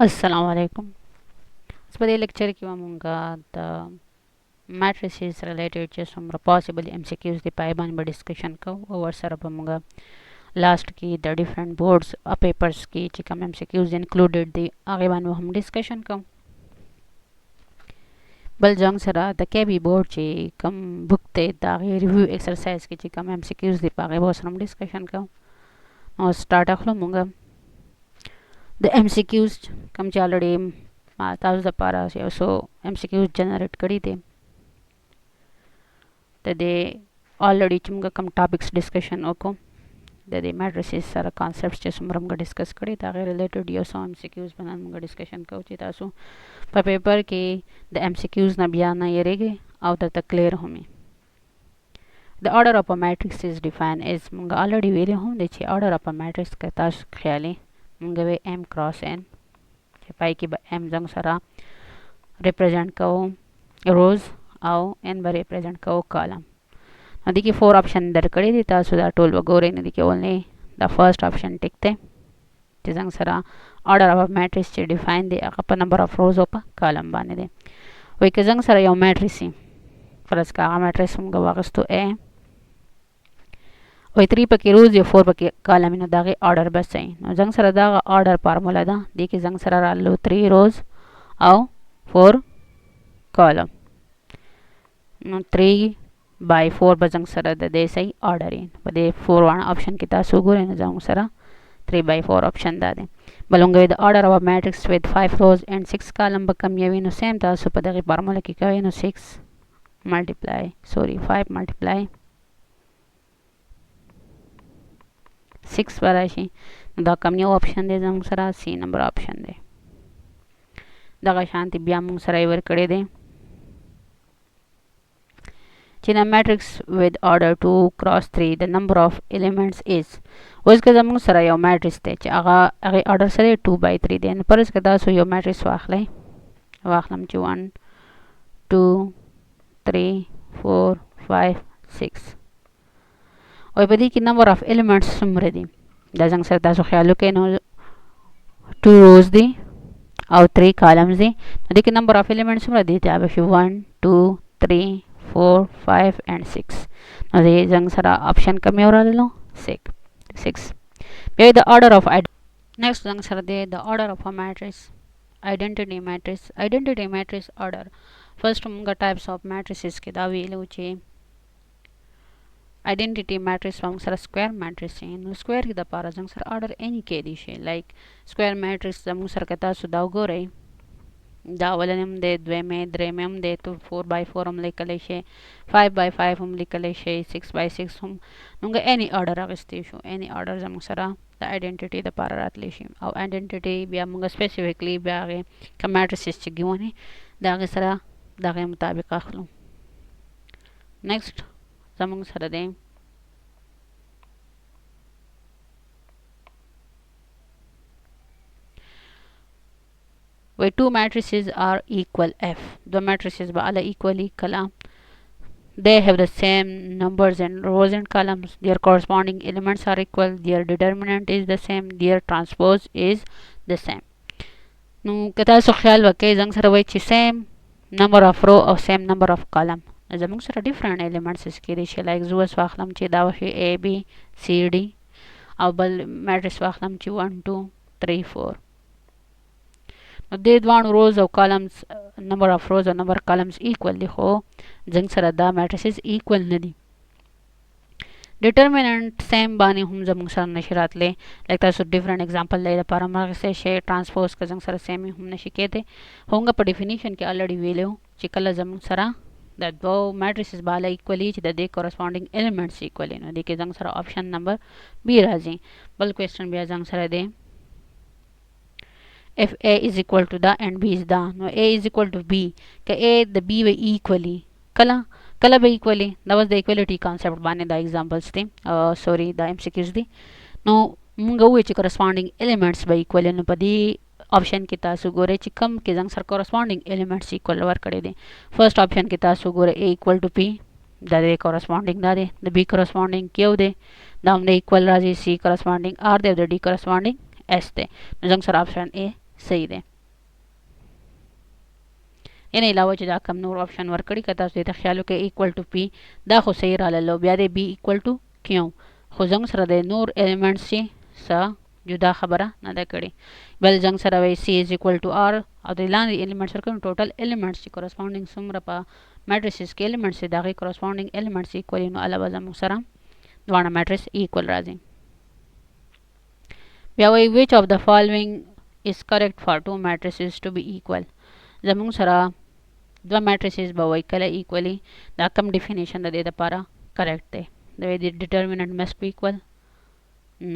Assalamualaikum. So the lecture ki mamunga the matrices related to some possible MCQs the paiban ba discussion ka over sarapamunga last ki the different boards papers ki chikam MCQs included the आगे बान वो हम discussion का बल जंग सरा the KB board ची कम बुकते तागे review exercise की chikam MCQs the पागे बहुत हम discussion का और start अखलो मुंगा the MCQs कम already ताज़ द पारा से सो MCQs generate करी थे तदे already चुमगा कम topics discussion ओको तदे matrices सारा concepts चे सुमरम का discuss करी ताकि related यो सो MCQs बनान मुंगा discussion का उचित आसो पर पेपर के the MCQs ना बियाना ये रेगे आउटर तक clear Homi the order of a matrix is defined as मुंगा already वेले हों देची order of a matrix का ताश ख्याली मुंगा वे M cross N पाई की M जंग सारा represent करो rows आओ N बार represent करो column नदी की 4 ऑप्शन दर कड़ी दी तासु दा टोल वगोरे नदी के ओनली द फर्स्ट ऑप्शन टिकते जंग सरा ऑर्डर ऑफ मैट्रिक्स चे डिफाइन दे अप नंबर ऑफ रोज ओपा कॉलम बाने दे वे के जंग सरा यो मैट्रिक्स फरस का मैट्रिक्स हम गवागस तो ए वे 3 पके रोज या 4 पके कॉलम इन दागे ऑर्डर बस है नो जंग सरा दा ऑर्डर फार्मूला दा दी के जंग सरा रालो 3 रोज आओ 4 कॉलम नो 3 by 4 bajang sara the de sai order in bade 4 one option kita sugure na jaung sara 3 by 4 option da de balunga with the order of a matrix with 5 rows and 6 column bakam yavi no same ta so padagi formula ki kawe no 6 multiply 5 multiply 6 barashi da kam yo option de jaung sara c number option de daga shanti byamung sara iver kade de in a matrix with order 2 cross 3 the number of elements is उसके जमंग सरा यो मैट्रिक्स ते आगे ऑर्डर सरे 2 by 3 देन पर इसके दास यो मैट्रिक्स वाखलम ची 1 2 3 4 5 6 और बदी की नंबर ऑफ एलिमेंट्स सुमरे दी दाजंग सर दासो ख्यालो के नो 2 रोज दी और 3 कॉलम्स दी बदी की नंबर ऑफ एलिमेंट्स सुमरे दी ता 1 2 3 4 5 and 6 now the jang sara option kame ora low 6 maybe the order of next jang sara the order of a matrix identity matrix order first munga types of matrices ke dawi luche identity matrix jang sara square matrix no square ki da para jang sara order any ke dishe like square matrix jang sara kata su daw gore दावलनम दे द्वे में द्रे में हम दे तो 4 by 4 हम लिख ले शे 5 by 5 हम लिख ले शे 6 by 6 हम नुंगे any order Agasti show any order जम सरा the identity द पारात ले शे और identity बिया मुंगा specifically बिया आगे का matrices ची गिवने दागे सरा दागे मुताबिक आखलूं next जमुंग सरा दे where two matrices are equal f the matrices ba ala equally kala they have the same numbers and rows and columns their corresponding elements are equal their determinant is the same their transpose is the same nu kata so khayal wa ke jang sara wai chi same number of row or same number of column zamung sara different elements is ke rishe like zuwas wakhlam chi dawa a b c d abal matrix wakhlam chi 1 2 3 4 दे द्वान रोज और columns number of रोज और number columns equal लिखो जंग सरा दा matrices equal नदी determinant same बानी हम जब सर नशरात ले लगता सो डिफरेंट एग्जांपल ले पारमार्थ से शे ट्रांसपोज का जंग सरा सेम हम नशिके थे होंगे पर डेफिनेशन के ऑलरेडी वेले हो चिकल जंग सरा द दो मैट्रिसेस बाला इक्वल ईच द दे कोरेस्पोंडिंग एलिमेंट्स इक्वल इन देखे जंग सरा ऑप्शन नंबर बी राजी बल क्वेश्चन भी जंग सरा दे if a is equal to the and b is the no a is equal to b ka a the b were equally kala be equally that was the equality concept bane the examples the sorry the mcqs the no munga which corresponding elements by equal no padi option kita su gore chikam ke jang sar corresponding elements equal war kade de first option kita su gore a equal to p the corresponding the b corresponding kyo de the equal raji c corresponding r the d corresponding S थे जंग sir option A सही दे ان علاوه چې دا کم نور آپشن ورکړي که تاسو ته خیال وکړئ ایکوال ټو پی دا خو صحیح راغله بیا د بی ایکوال ټو کیو خو زنګ سره د نور الیمنټس چې څه جدا خبره نه ده کړې بل زنګ سره وایي سی از ایکوال ټو آر او د لاندې الیمنټس ورکړي ټوټل الیمنټس چې کورسپونډینګ څومره په میټریسز کې الیمنټس دي د هغې کورسپونډینګ الیمنټس ایکوال نو علاوه زموږ سره دواړه میټریس ایکوال راځي بیا وایي which of the following is correct for two matrices to be equal زموږ سره دوه میټریسز به وایي کله ایکولی دا کم ډیفینیشن د دې دپاره کریکټ دی د determinant must be equal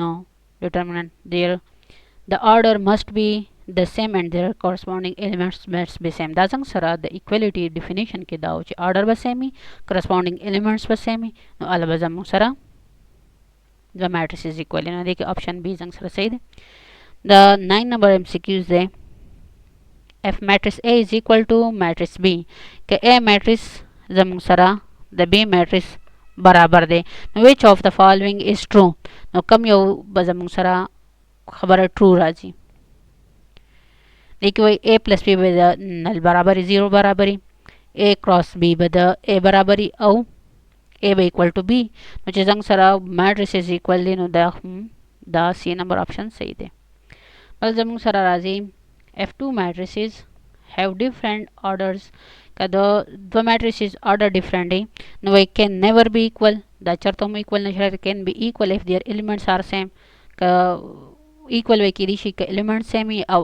no determinant there the order must be the same and their corresponding elements must be same دا څنګه سره د equality definition کې دا و چې order به same corresponding elements به same نو علاوه زموږ سره دوه میټریسز ایکولی نو دې کې آپشن بی څنګه سره صحیح دی د 9 نمبر MCQs دی if matrix A is equal to matrix B که A matrix زموږ سره د B matrix برابر دی نو which of the following is true نو کم یو به زموږ سره خبره true راځي دې کې وایي A plus B به د نل برابري 0 برابري A cross B به د A برابري او A به equal to B نو چې زنګ سره matrices equal دی نو دا C نمبر آپشن صحیح دی بل زموږ سره راځي if two matrices have different orders که د دوه matrices order different دی نو it can never be equal دا چرته هم equal نشي can be equal if their elements are same که equal وی کېدی شي که elements same او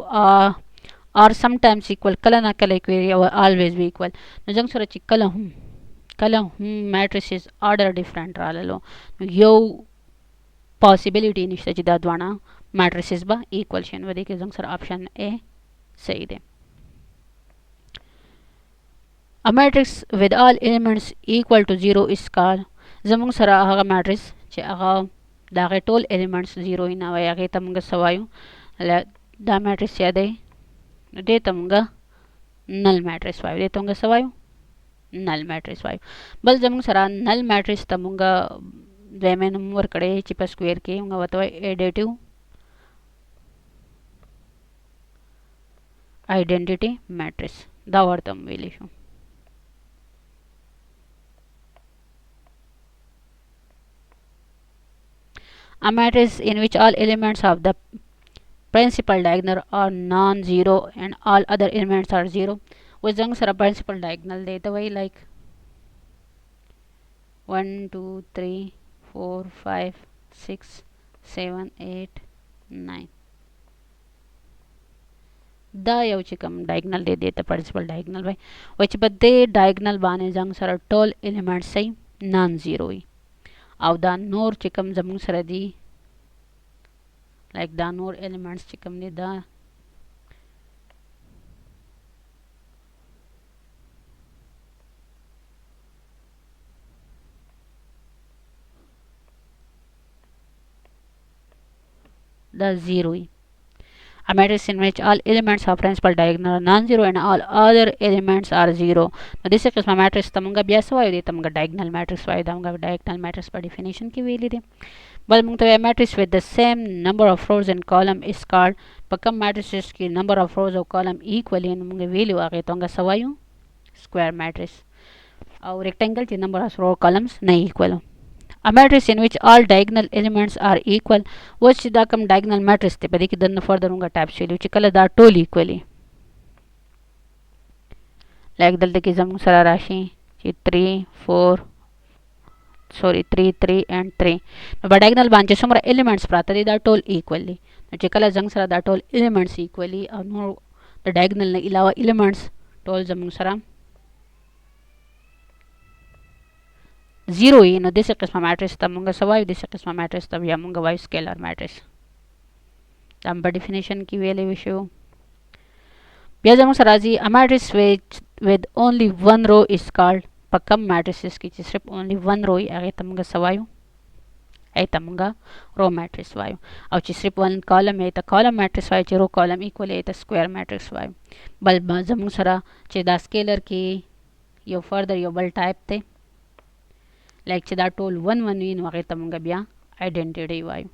or sometimes equal کله نه کله equal او always be equal نو څنګه سره چې کله هم matrices order different راللو نو یو possibility نشته چې دا دوانه matrices به equal شي نو دې کې څنګه سره option A صحیح دی A matrix with all elements equal to 0 is called زموږ سره هغه matrix چې هغه د هغې ټول elements 0 نه وي هغې ته موږ څه وایو دا matrix چې دی نو دې ته موږ نل matrix وایو دې ته موږ څه وایو نل matrix وایو بل زموږ سره نل matrix ته موږ دویمه نوم ورکړی چې په سکویر کې موږ ورته وایو additive identity matrix دا ورته ویلی شو A matrix in which all elements of the principal diagonal are non-zero and all other elements are zero was څنګه سره principal diagonal دی ته وایي like 1 2 3 4 5 6 7 8 9 دا یو چې کوم ډایګنل دی دې ته پرنسپل ډایګنل وایي وایي چې په دې ډایګنل باندې زموږ سره ټول الیمنټس صحیح نان زیرو وي او دا نور چې کوم زموږ سره دي لایک دا نور الیمنټس چې کوم دي دا زیرو وي A matrix in which all elements of principal diagonal are non-zero and all other elements are zero. نو داسې قسمه matrix ته موږ بیا څه وایو دې ته موږ diagonal matrix وایو دا موږ diagonal matrix په definition کې ویلي دي بل موږ ته وایي matrix with the same number of rows and column is called په کوم matrices کې number of rows او column equal نو موږ ویلو هغې ته موږ څه وایو square matrix او rectangle چې number of row columns نه equal A matrix in which all diagonal elements are equal اوس چې دا کوم diagonal matrix دی په دې کې دننه further موږ ټایپ شوي چې کله دا ټول equally لایک دلته کې زموږ سره راشي چې 3 and 3 نو په diagonal باندې څومره elements پراته دي دا ټول equal دي نو چې کله زموږ سره دا ټول elements equally او نور د diagonal نه علاوه elements ټول زموږ سره زیرو وي نو داسې قسمه matrix ته موږ څه وایو داسې قسمه matrix ته بیا موږ وایو scalar matrix دا هم په definition کې ویلی شو بیا زموږ سره راځي A matrix with only one row is called په کم matrices کې چې صرف only one row وي هغې ته موږ څه وایو هغې ته موږ row matrix وایو او چې صرف one column هغې ته column matrix وایو چې row column equal هغې ته square matrix وایو بل زموږ سره چې دا scalar کې یو further یو بل ټایپ دی لایک چې دا ټول 1 1 وي نو هغې ته موږ بیا آیډنټیټي وایو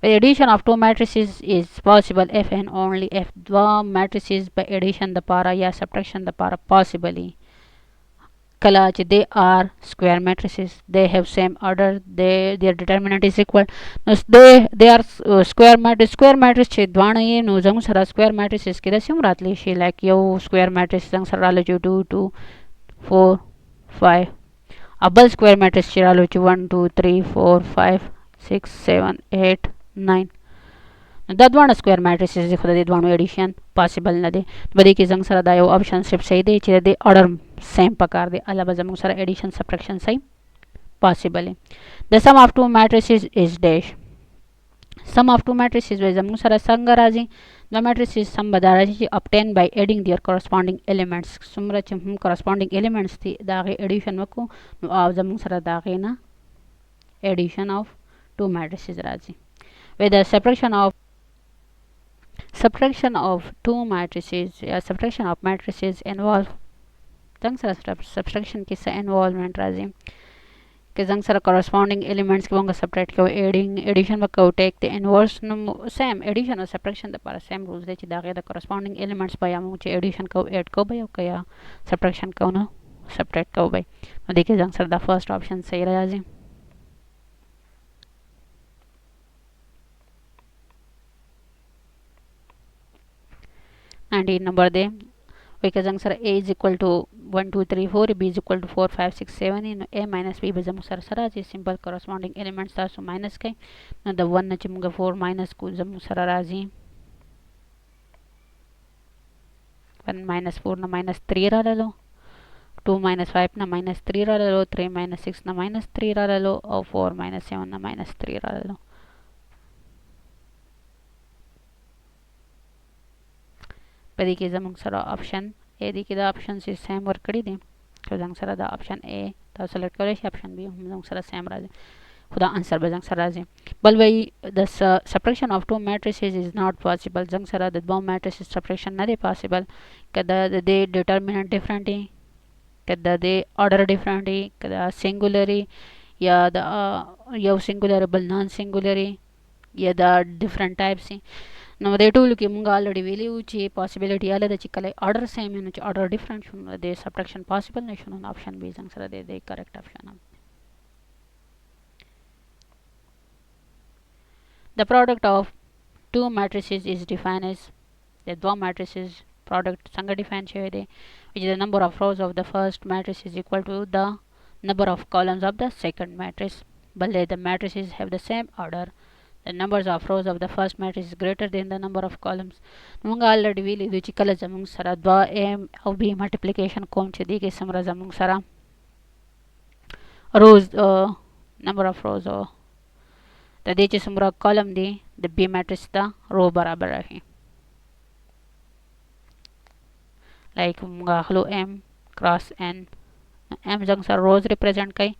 The addition of two matrices is possible if and only if the matrices by addition the para या subtraction the para possibly Kalach, they are square matrices. They have same order. Their determinant is equal. No, they are square matrix. Square matrix che dwana ye no jang sara square matrices kida simratli she like yo square matrix jang sara lo 2 2 4 5. Abal square matrix chira lo 1 2 3 4 5 6 7 8 9. Dadwana square matrices is खुदा dadwana addition possible na de badi ki jang sara dayo option shift सही दे चीज़ दे order same प्रकार दे अलावा जमूं सारा addition subtraction सही possible है. The sum of two matrices is dash. Sum of two matrices वे जमूं सारा संग राजी the matrices sum बदा राजी obtained by adding their corresponding elements. सुमरा चम corresponding elements थी दागे addition वको आव जमूं सारा दागे ना addition of two matrices राजी. With the subtraction of two matrices subtraction of matrices involve जंग सर subtraction की involvement राजी कि जंग सर corresponding elements की वंगा subtract को adding addition में को take the inverse नो same addition और subtraction द पारा same rules दे ची दागे द corresponding elements पाया मुझे addition को add को भाई और क्या subtraction को ना subtract को भाई तो देखिए जंग सर द first option सही रहा जी. 19 number दे because answer a is equal to 1 2 3 4 b is equal to 4 5 6 7 in a minus b बजम सर सरा जी simple corresponding elements था so minus के ना the 1 न चिमगा 4 minus को जम सरा राजी 1 minus 4 ना minus 3 रा ले लो 2 minus 5 ना minus 3 रा ले लो 3 minus 6 ना minus 3 रा ले लो और 4 minus 7 ना minus 3 रा ले लो. पदी की जम सरा ऑप्शन ए दी की द ऑप्शन से सेम वर्क करी दे तो जंग सरा द ऑप्शन ए तो सेलेक्ट करे ऑप्शन बी हम जंग सरा सेम राजे खुदा आंसर बे जंग सरा जे बल वही the subtraction of to matrices is not possible जंग सरा द दो मैट्रिसेस सबट्रैक्शन ना दे पॉसिबल कदा दे डिटरमिनेंट डिफरेंट है कदा दे ऑर्डर डिफरेंट है कदा सिंगुलर या द या सिंगुलर बल नॉन सिंगुलर या द डिफरेंट टाइप्स है ನಾವು ಅದೇ ಟೂಲ್ಗೆ ಮುಂಗ ಆಲ್ರೆಡಿ ವೇಲಿ ಉಚಿ ಪಾಸಿಬಿಲಿಟಿ ಅಲ್ಲದ ಚಿಕ್ಕಲೆ ಆರ್ಡರ್ ಸೇಮ್ ಏನು ಆರ್ಡರ್ ಡಿಫರೆಂಟ್ ಶುನ್ ದೇ ಸಬ್ಟ್ರಾಕ್ಷನ್ ಪಾಸಿಬಲ್ ನೆ ಶುನ್ ಆಪ್ಷನ್ ಬಿ ಜಂಗ್ ಸರ ದೇ correct option. The product of two matrices is defined as the two matrices product संग डिफाइन छे दे which is the number of rows of the first matrix is equal to the number of columns of the second matrix. But the matrices have the same order. The numbers of rows of the first matrix is greater than the number of columns. नमंग already वीली दो चिकल जमंग सरा द्वा a और b multiplication कोम चे दी के समरा जमंग सरा rows number of rows the they चे समरा column दी the b matrix दा row बराबर रहे like मुंगा hello m cross n m जंग सरा rows represent कई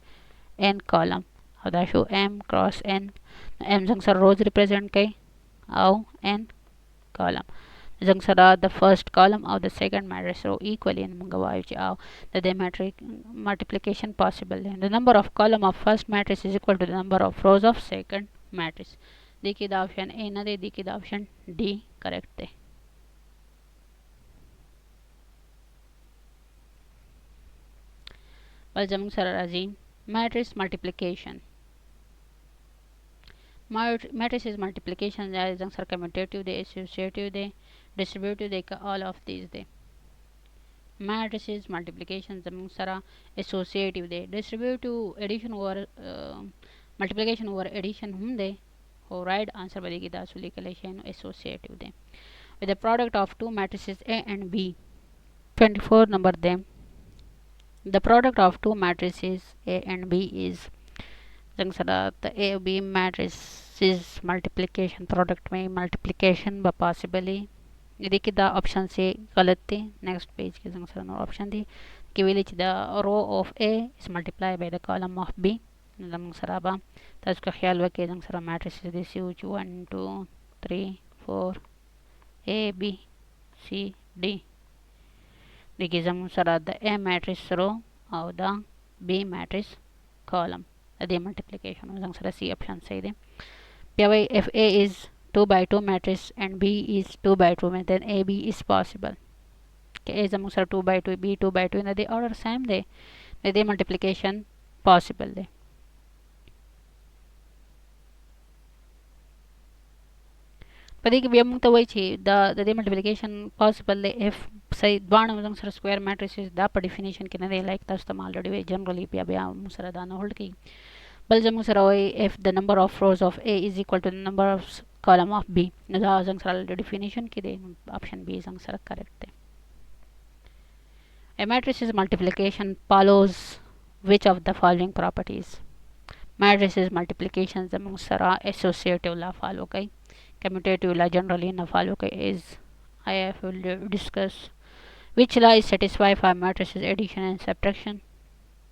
n column और दा show m cross n m जंग सर rows represent कई और n column जंग सर the first column और the second matrix row equally in मंगवाई चे आओ the matrix multiplication possible है the number of column of first matrix is equal to the number of rows of second matrix. देखिए the option A ना दे देखिए the option D correct है. बल जंग सर राजी matrix multiplication matrices multiplication जंग sir commutative दे associative दे distributive दे का all of these they matrices multiplication जंग सर associative दे distributive addition over multiplication over addition हम दे हो right answer बदेगी द असली collection associative they with the product of two matrices A and B. 24 number they the product of two matrices A and B is जंग sir the A B matrices multiplication product में multiplication ब possibly देखिए the option से गलत थी next page के जंग sir option थी कि which the row of A is multiplied by the column of B जंग सर अब तो इसका ख्याल रखें जंग सर matrices this use 1 2 3 4 A B C D देखिए जंग सर द A matrix रो और द B matrix column अदे मल्टीप्लिकेशन जंग सर सी ऑप्शन सही दे بیا وای if A is 2 by 2 matrix and B is 2 by 2 then AB is possible કે A زموږ سره 2 by 2 B 2 by 2 نه دی order same دی د دې multiplication possible دی په دې کې بیا موږ ته وایي چې د دې ملټیپلیکیشن پاسبل دی اف صحیح دواړه موږ سره سکویر میټریسز دا په ډیفینیشن کې نه دی لایک تاسو ته الریډي وی جنرالي بیا موږ سره دا نه هولډ کوي بل زموږ سره وایي اف د نمبر اف روز اف A is equal to the number of column of B نو دا زموږ سره ډیفینیشن کې دی آپشن بی زموږ سره کریکټ دی A matrix's multiplication follows which of the following properties matrix's multiplication زموږ سره associative law follow کوي commutative law generally na follow is I will discuss which law is satisfied for matrices addition and subtraction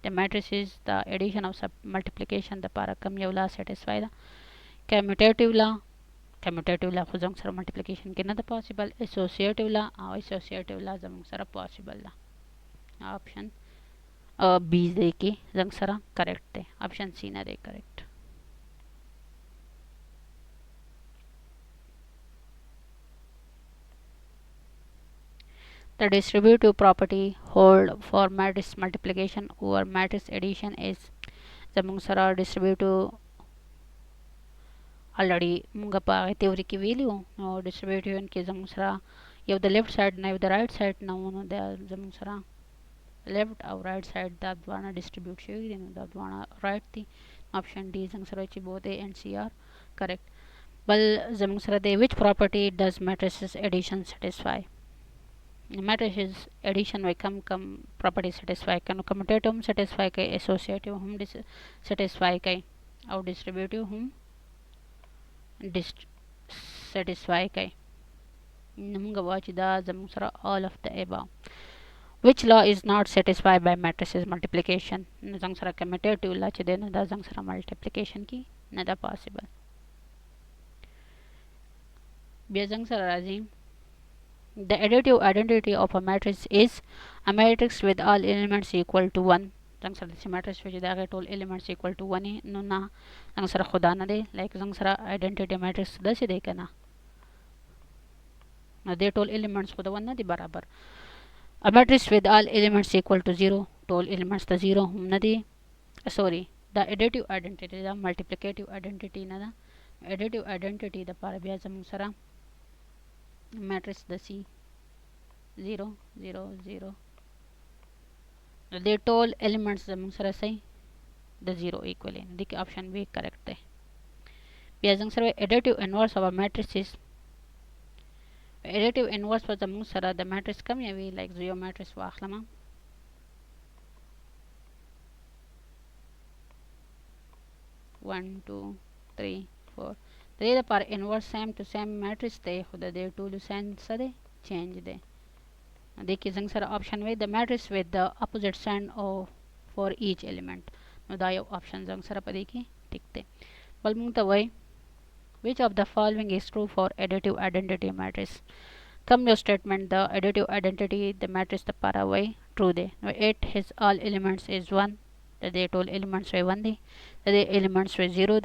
the matrices the addition of multiplication the para kam yaw law satisfy the commutative law for zang sara multiplication ke na the possible associative law zang sara possible la option B de ki zang sara correct the option C na de correct The distributive property hold for matrix multiplication over matrix addition is زموږ سره distributive already موږ په theory کې ویلو نو distributive کې زموږ سره یو د left side نه یو د right side نه نو د زموږ سره left او right side دا دواړه distribute شوي دي نو دا دواړه right دي option D زموږ سره چې both A and C are correct بل زموږ سره د which property does matrices addition satisfy matrices addition vai kam property satisfy kan commutative hum satisfy kai associative hum satisfy kai au distributive hum satisfy kai namunga watch da zamung sara all of the above which law is not satisfied by matrices multiplication zang sara commutative law che den da zang sara multiplication ki na da possible bia zang sara razi The additive identity of a matrix is a matrix with all elements equal to 1. Zang sara this matrix which is all elements equal to 1 no na zang sara khuda na de like zang sara identity matrix da se de kana na de all elements khuda 1 na di barabar a matrix with all elements equal to 0 all elements the 0 hum na di sorry the additive identity the multiplicative identity na da additive identity the para bya zang sara matrix the C 0 0 0 the total elements zamung sara sai the 0 equally the option B correct hai bia jang sara additive inverse of a matrix is additive inverse for zamung sara the matrix kam yawi like 0 matrix wa akhlama 1 2 3 4 the par inverse same to same matrix they khuda they two signs are change they देखिए जंग sir option with the matrix with the opposite sign of for each element no da option जंग सर पर देखिए ठीक थे बल मुंग तो वही which of the following is true for additive identity matrix come your statement the additive identity the matrix the para way true they no 8 his all elements is 1 the they total elements were 1 the elements were 0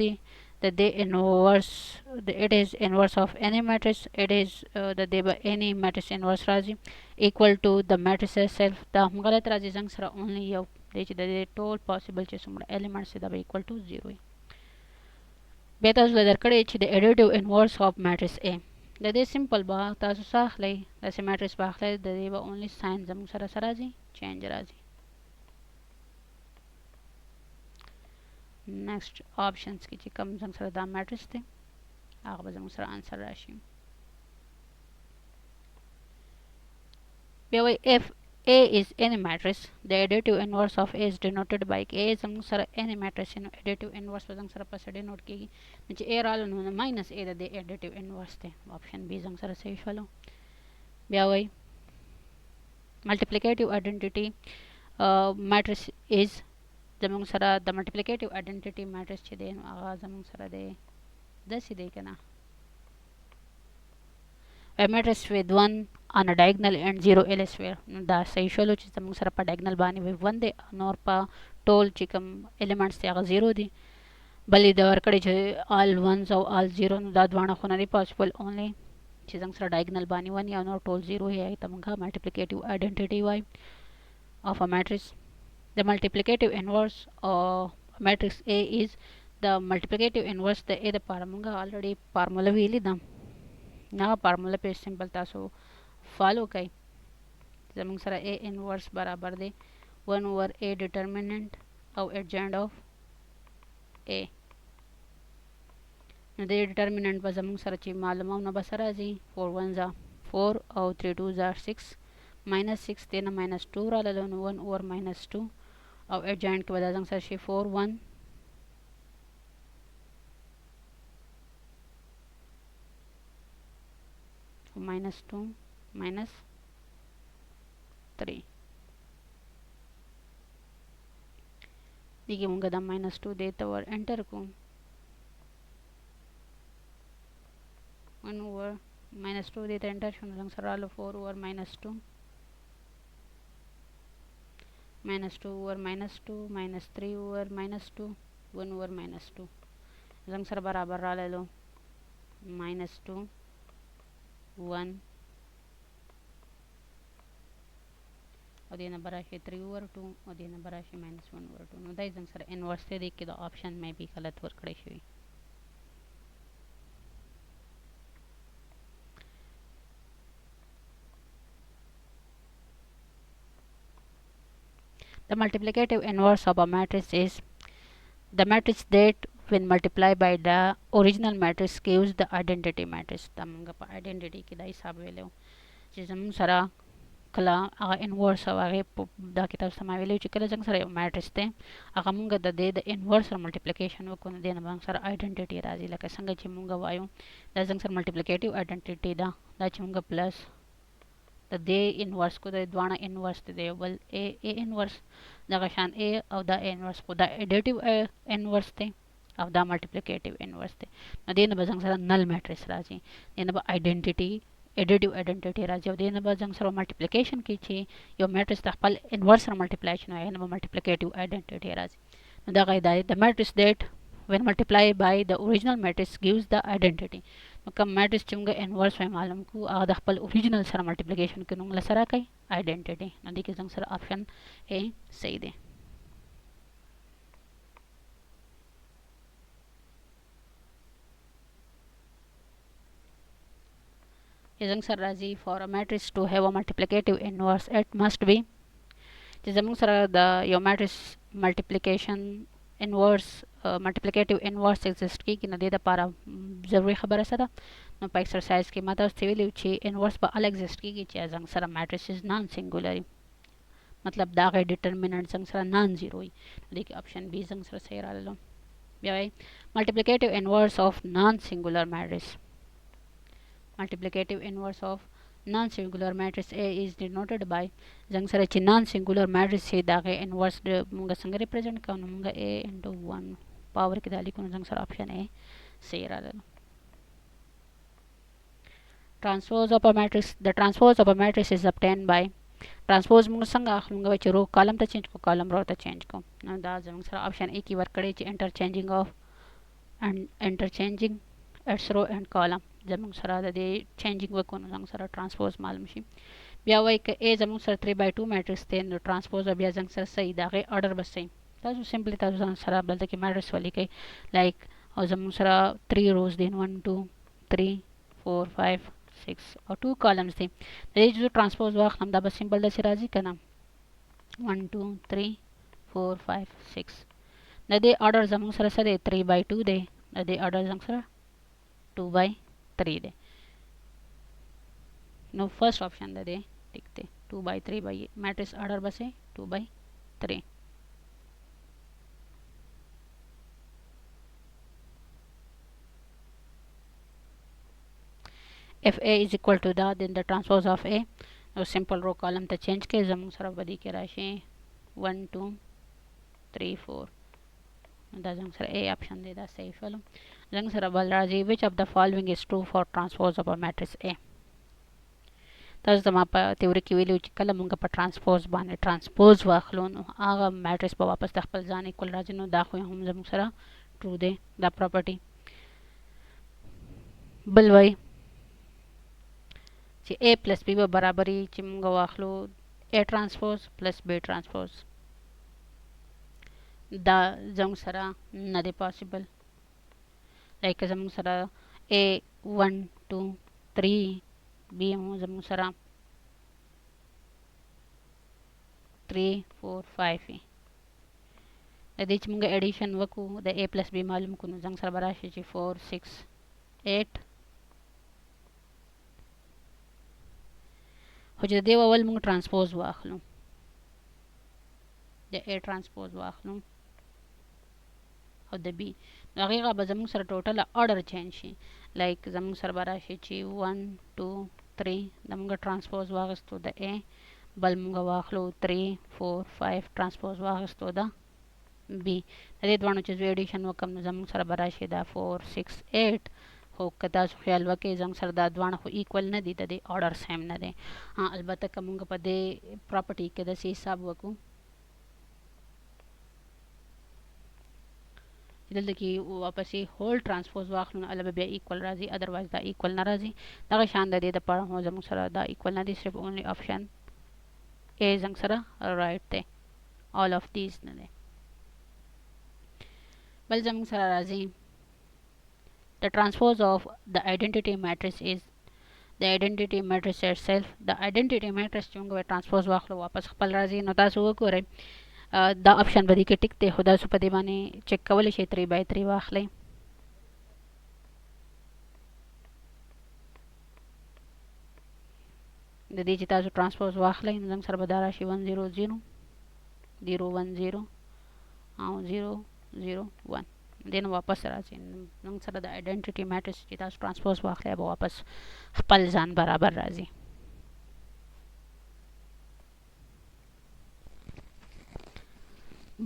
that they inverse it is inverse of any matrix it is that they by any matrix inverse razi equal to the matrix itself the hum galat razi jang sara only yow the total possible che sumra elements da equal to 0 beta zula dar kade che the additive inverse of matrix A the simple ba tasu sakhlai the matrix ba khlai the only sign jang sara razi change razi next options ki چې کوم زموږ سره دا matrix دی هغه به زموږ سره answer راشي بیا وایي if A is any matrix the additive inverse of A is denoted by A زموږ سره any matrix نو additive inverse به زموږ سره پس denote کیږي نو چې A رالو نو minus A د additive inverse دی option B زموږ سره صحیح شولو بیا وایي multiplicative identity matrix is زموږ سره د multiplicative identity matrix چې دی نو هغه زموږ سره دی داسې دی که نه a matrix with 1 on a diagonal and 0 elsewhere نو دا صحیح شولو چې زموږ سره په diagonal باندې 1 دی نور په ټول چې کوم elements دی هغه 0 دی بلې د ورکړی چې all ones او all zero نو دا دواړه خو نه دي پاسبل only چې زموږ سره ډایګنل باندې ون یا نور ټول زیرو یې هغې ته موږ ملټیپلیکیټیو آیډنټیټي وایو of a matrix. The multiplicative inverse of matrix A is the multiplicative inverse د A د پاره موږ already فارموله ویلې ده نه فارموله په سمپل تاسو فالو کړئ زموږ سره A inverse برابر دی 1 over A determinant او adjoint of A نو د determinant به زموږ سره چې معلومه نو به سره راځي 4 1 4 او 3 2 6 minus 6 دینه minus 2 راغله نو 1 over minus 2 او adjoint کې به دا څنګه سره شي 4 1 minus 2 minus 3 دیگه مونږ دا minus 2 دیتا ور انټر کوم 1 over minus 2 دیتا انټر شو نو څنګه سره راغله 4 over minus 2 minus 2 over minus 2 minus 3 over minus 2 1 over minus 2 څنګه سره برابر راغله minus 2 1 او دینه براشي 3 over 2 او دینه براشي minus 1 over 2 نو دا څنګه سره انورس دی کې دا آپشن مې به غلط ورکړی شوی The multiplicative inverse of a matrix is the matrix that when multiplied by the original matrix gives the identity matrix. دا موږ په identity کې دا حساب ویلو چې زموږ سره کله هغه انورس او هغه دا کتاب سم ویلو چې کله څنګه سره یو میټرکس دی هغه موږ د دې د انورس سره ملټیپلیکیشن وکړو نو د موږ سره آیډنټیټي راځي لکه څنګه چې موږ وایو دا څنګه سره ملټیپلیکیټیو آیډنټیټي دا چې موږ پلس د دې انورس کو د دوانه انورس دی بل ا انورس دغه شان ا او دا انورس خو دا اډیټیو انورس دی او دا ملټیپلیکیټیو انورس دی نو دې نه به څنګه سره نل میټرکس راځي دې نه به آیډنټیټي additive identity राजी और देना बस जंग sir multiplication की ची यो matrix the खपल inverse multiplication है ना मल्टीप्लिकेटिव आइडेंटिटी राजी द कायदा the matrix that when multiply by the original matrix gives the identity मतलब मैट्रिक्स चुंगा इनवर्स में मालूम को आ द खपल ओरिजिनल सर मल्टीप्लिकेशन के नुंगला सरा कई आइडेंटिटी नदी के जंग सर ऑप्शन ए सही दे Using Sarazi for a matrix to have a multiplicative inverse, it must be the your matrix multiplication inverse multiplicative inverse exist की कि नदी द पारा जरूरी खबर है सदा न पर एक्सरसाइज की मतलब सिविल ची इनवर्स पर अलग एग्जिस्ट की कि जंग sir matrix is non singular मतलब दागे डिटरमिनेंट जंग सर नॉन जीरो ही देखिए ऑप्शन बी जंग सर सही रहा लो भाई multiplicative inverse of non singular matrix multiplicative inverse of non-singular matrix A is denoted by जंग सर ची non-singular matrix से दागे inverse मुंगा संग represent करना मुंगा A into 1 power की दाली को जंग सर option A सही रहा transpose of a matrix the transpose of a matrix is obtained by transpose मुंगा संग मुंगा बच्चे रो column ता change को column रो ता change को ना दा जंग सर option A की वर्क करे ची interchanging of and interchanging its row and column जमूंग सरा दे चेंजिंग वकोन जंग सरा ट्रांसपोज मालूम शी बिया वई के ए जमूंग सर 3/2 मैट्रिक्स थे नो ट्रांसपोज अब या जंग सर सही दागे ऑर्डर बस सही ताजो सिंपली ताजो जंग सरा बलते कि मैट्रिक्स वाली के लाइक और जमूंग सरा 3 रोज दिन 1 2 3 4 5 6 और 2 कॉलम्स थे ये जो ट्रांसपोज वक्त हम दा बस सिंपल दा सिराजी का नाम 1 2 3 4 5 6 नदे ऑर्डर जमूंग सरा सरे 3/2 दे नदे ऑर्डर जंग सरा 2/3 दे नो फर्स्ट ऑप्शन दे देखते 2/3 बाई मैट्रिक्स ऑर्डर बसे 2/3 if A is equal to that then the transpose of A नो सिंपल रो कॉलम तो चेंज के जमूंग सरा बदी के राशि 1 2 3 4 दा जंग सर A ऑप्शन दे दा सही फलो जंग सर Balraji which of the following is true for transpose of a matrix A तस दमा प थ्योरी की वैल्यू कल मुंग पर ट्रांसपोज बाने ट्रांसपोज वाखलो नो आगा मैट्रिक्स पर वापस तखपल जाने इक्वल राजनो दाखो हम जंग सर true دی دا property بل وای چې a plus b به برابرې چې موږ واخلو a transpose plus b transpose دا زموږ سره نه دی پاسبل لکه زموږ سره a 1 2 3 b زموږ سره 3 4 5 وي د دې چې موږ اډیشن وکړو د a plus b معلوم کړو نو زموږ سره به راشي چې 4 6 8 خو چې د دې اول موږ ترانسپوز واخلو د a ترانسپوز واخلو او د b نو هغه به زموږ سره ټوټل آرډر چینج شي لایک زموږ سره به راشي چې 1 2 3 د موږ ترانسپوز واغستو د a بل موږ واخلو 3 4 5 ترانسپوز واغستو د b د دې دوانو چې زه اډیشن وکم نو زموږ سره به راشي دا 4 6 8 خو که تاسو خیال وکړئ زموږ سره دا دوانه خو ایکول نه دي د دې آرډر سیم نه دی البته که موږ په دې پراپرټي کې داسې حساب وکړو دلته کې واپس هول ترانسپوز واخلو نو البته بیا ایکول راځي ادروایز دا ایکول نه راځي دغه شان د دې دپاره هم زموږ سره دا ایکول نه دي صرف اونلی آپشن A زموږ سره رایټ دی all of these نه دی بل زموږ سره راځي the transpose of the identity matrix is the identity matrix itself the identity matrix چې موږ ترانسپوز واخلو واپس خپل راځي نو تاسو وګورئ دا آپشن به دې کې ټیک دی خو تاسو په دې باندې چک کولی شئ 3/3 واخلئ د دې چې تاسو ترانسپوز واخلئ نو زموږ سره به دا راشي 1 0 0 0 1 0 او 0 0 1 دې نو واپس راځي زموږ سره د آیډنټیټي میټرکس چې تاسو ترانسپوز واخلئ به واپس خپل ځان برابر راځي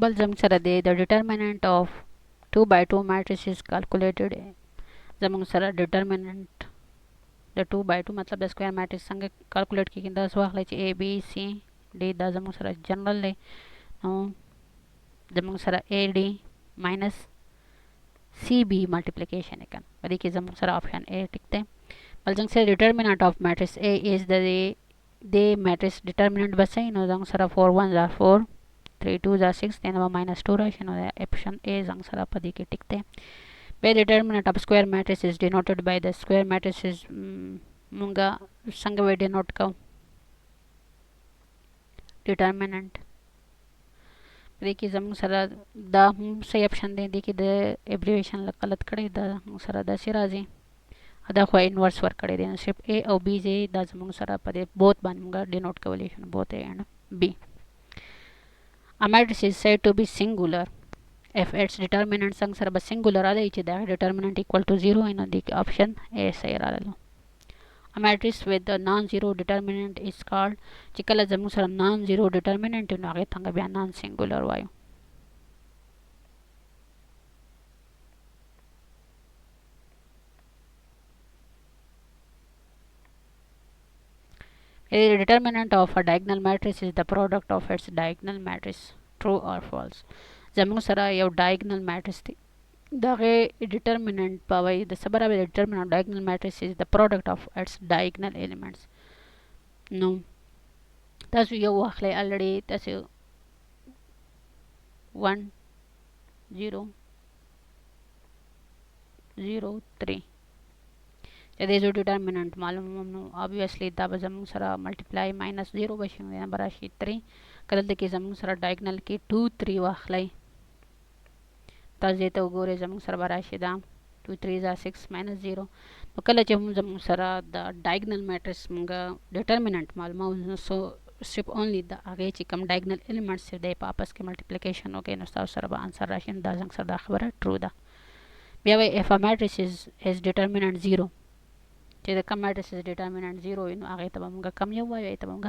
بل زموږ سره دی د ډیټرمیننټ آف 2/2 میټرکس از کیلکولیټډ زموږ سره ډیټرمیننټ د 2/2 مطلب د سکویر میټرکس څنګه کیلکولیټ کیږي دا واخلئ چې a b c d دا زموږ سره جنرال دی نو زموږ سره a d ماینس CB multiplication again. But this is option A tick the. Well, the determinant of matrix A is the matrix determinant basai no jang sara 4 1 are 4 3 2 are 6 then minus 2 rashi no option A jang sara padi ke tick the. By determinant of square matrix is denoted by the square matrix is munga sanga we denote ka determinant देखिए زموږ سره دا هم صحیح اپشن دی دي کې د ایبریویشن غلط کړی دا موږ سره داسې راځي دا خو انورس ور کړی دی صرف A او B زه دا زموږ سره په دې بوت باندې موږ ډینوټ کولی شو بوت A and B a matrix is said to be singular if its determinant څنګه سره به singular راځي چې دا determinant equal to 0 نو د اپشن A صحیح راغلو A matrix with the non-zero determinant is called چې کله زموږ سره non-zero determinant نو هغه څنګه بیا non-singular وایو The determinant of a diagonal matrix is the product of its diagonal matrix true or false زموږ سره یو diagonal matrix دی دغه determinant پوي د صبر به determinant of diagonal matrix is the product of its diagonal elements نو تاسو یو واخلئ already تاسو 1 0 0 3 د دې determinant معلوم نو obviously دا به زموږ سره multiply minus 0 بشي نو براشي 3 کله د کې زموږ سره diagonal کې 2 3 واخلئ تاسو ته وګورئ زموږ سره براشي دا 2 3 6 minus 0 نو کله چې موږ زموږ سره د diagonal matrix موږ determinant معلومه سو صرف only د هغه چې کوم diagonal elements د واپس کې multiplication وکړي نو تاسو سره به answer راشي دا څنګه سره دا خبره true ده بیا وای if a matrix is determinant 0 چې د کوم matrix is determinant 0 نو هغه ته موږ کوم یو وایو ته موږ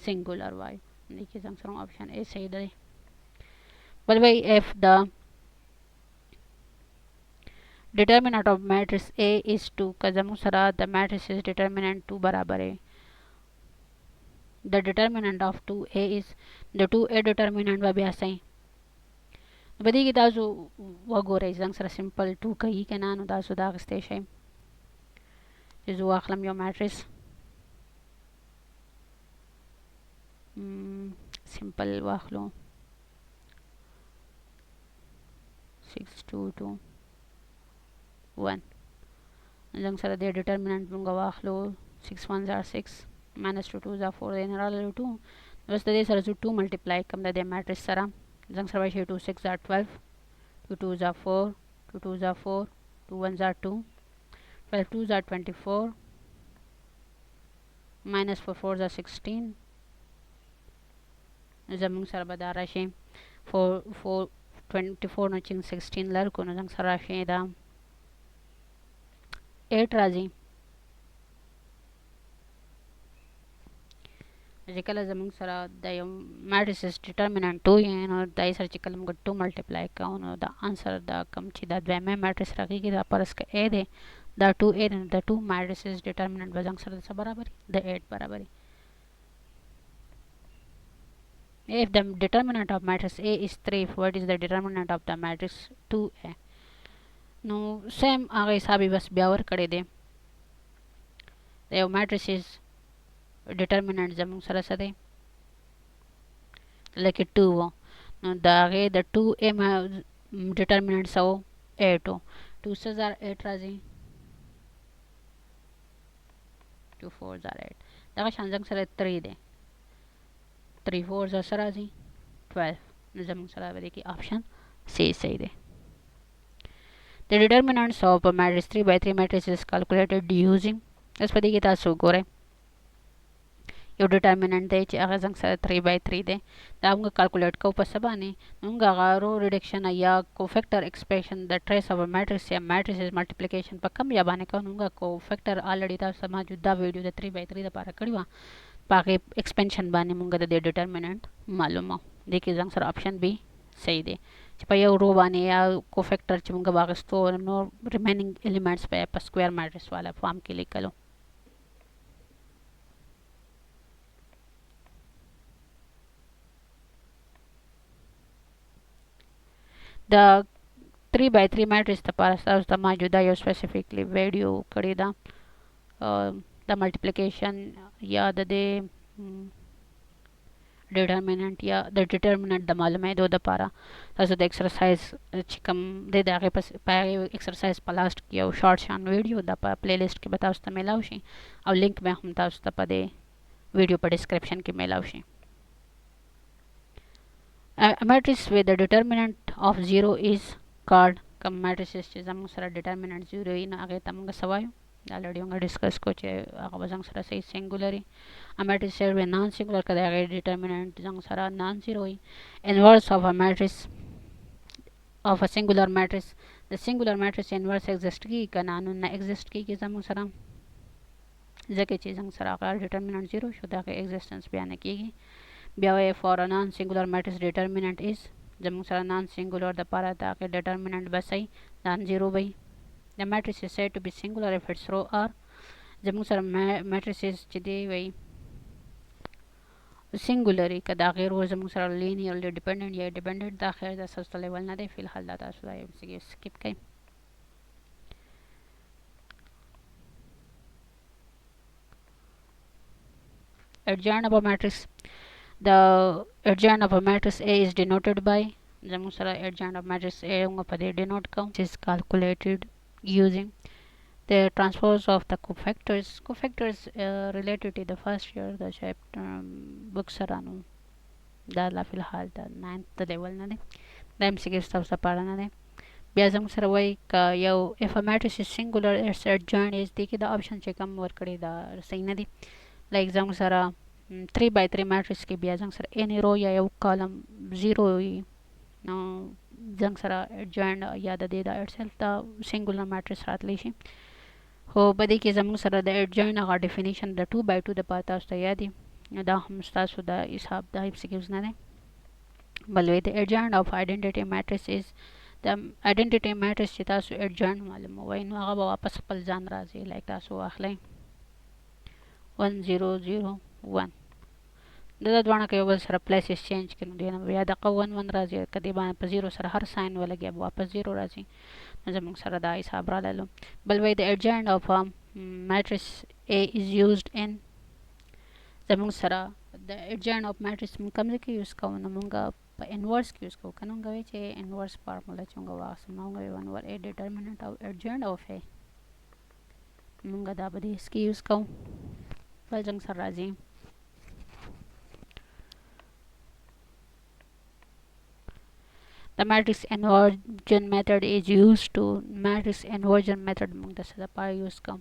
singular وایو نو کې څنګه سره option A صحیح ده بل وای if the determinant of matrix A is 2 کزمو سره the matrix is determinant 2 برابر ہے the determinant of 2A is the 2A determinant به بیا صحیح په دې کې تاسو وګورئ زنګ سره سمپل 2 کوي که نه، نو تاسو دا اخیستی شئ چې زه واخلم یو میټریس سمپل واخلو 6 2 2 1 زنګ سره د ډیټرمیننټ موږ واخلو 6 1 are 6 minus 2 2 are 4 then راغلو 2 بس د دې سره زه 2 ملټیپلای کوم د دې میټریس سره زنګ سره وایي 2 6 are 12 2 2 are 4 2 2 are 4 2 1 are 2 12 2 are 24 minus 4 4 are 16 زموږ سره به دا راشي 4 4 24 نه چې 16 لر کو نو زنګ سره راشي دا 8 راځي چې کله زموږ سره د یو میټریسز ډیټرمیننټ 2 یې نو دای سره چې کله موږ 2 ملټیپلای کوو نو د انسر د کم چې د دویمه میټریس راغیږي دا پرس که ا دی دا 2 ا دی د 2 میټریسز ډیټرمیننټ به زموږ سره د څه برابر د 8 برابر if the determinant of matrix A is 3 what is the determinant of the matrix 2A نو سیم هغه حسابي بس بیا ورکړی دی د یو میټریسز ډیټرمیننټ زموږ سره څه دی لکه 2 و نو د هغې د 2A ډیټرمیننټ څه و 8 و 2 6 are 8 راځي 2 4 are 8 دغه شان زموږ سره 3 دی 3 4 are سره راځي 12 نو زموږ سره به دی کې آپشن سی صحیح دی The determinants of a matrix 3 by 3 matrix is calculated using اس په دې کې تاسو ګورئ یو ډیټرمیننټ دی چې هغه زموږ سره 3 by 3 دی دا موږ کالکولیټ کوو په څه باندې موږ هغه رو ریډکشن یا کوفیکټر ایکسپریشن د ټریس اف میټریکس یا میټریسز ملټیپلیکیشن په کم یا باندې کوو موږ کوفیکټر آلریډي تاسو موجود دا ویډیو د 3 by 3 لپاره کړې وه په هغې ایکسپینشن باندې موږ د دې ډیټرمیننټ معلومه دې کې زموږ سره آپشن بي صحیح دی چې په یو رو باندې یا کوفیکټر چې موږ به اخیستو نو ریمیننګ ایلیمنټس به په سکویر میټریس والا فارم کې لیکلو د 3 by 3 میټریس لپاره تاسو ته موجوده یو سپیسیفیکلی ویډیو کړې ده د ملټیپلیکیشن یا د دې ډیټرمیننټ یا د ډیټرمیننټ د معلومېدو دپاره تاسو د ایکسرسایز چې کوم دی د هغې په هغې ایکسرسایز په لاسټ کې یو شارټ شان ویډیو د په پلی لیسټ کې به تاسو ته میلاو شي او لینک به هم تاسو ته په دې ویډیو په ډسکرپشن کې میلاو شي A matrix with the determinant of 0 is called کوم میټریسز چې زموږ سره ډیټرمیننټ 0 وي نو هغې ته موږ څه وایو already موږ ډسکس کو چې هغه به زموږ سره صحیح سینګولر وي a matrix said with non singular که د هغې determinant زموږ سره non zero وي inverse of a matrix of a singular matrix د singular matrix inverse exist کیږي که نه نو نه exist کیږي زموږ سره ځکه چې زموږ سره هغه determinant 0 شو د هغې existence بیا نه کیږي بیا وایي for a non singular matrix determinant is زموږ سره non singular دپاره د هغې determinant به صحیح non zero وي The matrix is said to be singular if its row are زموږ سره matrices چې دی وایي singular که د هغې رو زموږ سره linearly dependent یا dependent دا خیر د سست لیول نه دی فی الحال دا تاسو دا سکیپ کوئ adjoint of a matrix the adjoint of a matrix A is denoted by زموږ سره adjoint of matrix A موږ په دې denote کوو which is calculated using the transpose of the cofactors related to the first year the chapter book سره نو دا لا فی الحال د 9th لیول نه دی دا ام سی کیو تاسو لپاره نه دی بیا زموږ سره وایي که یو if a matrix is singular its adjoint is دی کې د آپشن چې کوم ورکړی دا صحیح نه دی لایک زموږ سره 3 by 3 میټریکس کې بیا زموږ سره any رو یا یو کالم 0 وي نو زموږ سره adjoint یا د دې د itself د singular matrix راتلی شي خو په دې کې زموږ سره د adjoint هغه ډیفینیشن د 2 by 2 دپاره تاسو ته یاد وي دا هم ستاسو د حساب د MCQs نه دی بل وایي د adjoint of identity matrix is د identity matrix چې تاسو adjoint معلوموئ نو هغه به واپس خپل ځان راځي لایک تاسو واخلئ 1 0 0 1 د دوانه کې یو بل سره پلیسز چینج کړو دی نو بیا د قوان ون راځي کدی باندې په زیرو سره هر ساين ولګي واپس زیرو راځي نو زموږ سره دا حساب را لاله بل وای د ادجاینټ اف matrix A is used in زموږ سره د ادجاینټ اف matrix موږ کوم ځای کې یوز کوو نو موږ په انورس کې یوز کوو کنه موږ وایي چې انورس فارمولا څنګه واسه موږ وایي 1 over A determinant of adjoint of A موږ دا به دې اس کې یوز کوو بل څنګه سره راځي The matrix inversion method is used to matrix inversion method موږ د څه لپاره یوز کوو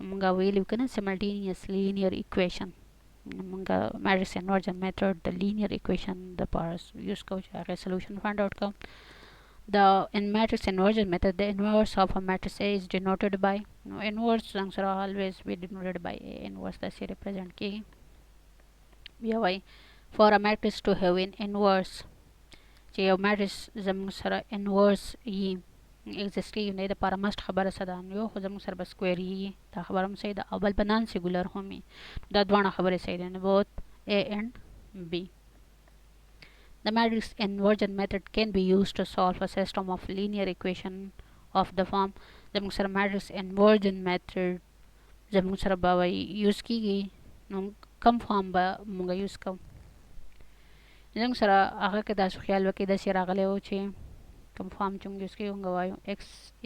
موږ ویلو کنه simultaneous linear equation موږ matrix inversion method د linear equation د لپاره یوز کوو چې هغه solution find out کوو in matrix inversion method the inverse of a matrix A is denoted by inverse څنګه سره always be denoted by A inverse د سره represent کیږي بیا وای for a matrix to have an inverse چې یو matrix زموږ سره inverse یي exist کیږي نه د لپاره must خبره څه ده یو خو زموږ سره به square یي دا خبره هم صحیح ده او بل به non singular هم وي دا دوانه خبرې صحیح دي both A and B The matrix inversion method can be used to solve a system of linear equation of the form زموږ سره matrix inversion method زموږ سره به یوز کیږي نو کم فارم به موږ یوز کوو زموږ سره هغه کې تاسو خیال وکړئ داسې راغلی و چې کوم فارم چې موږ یوز کوو موږ وایو x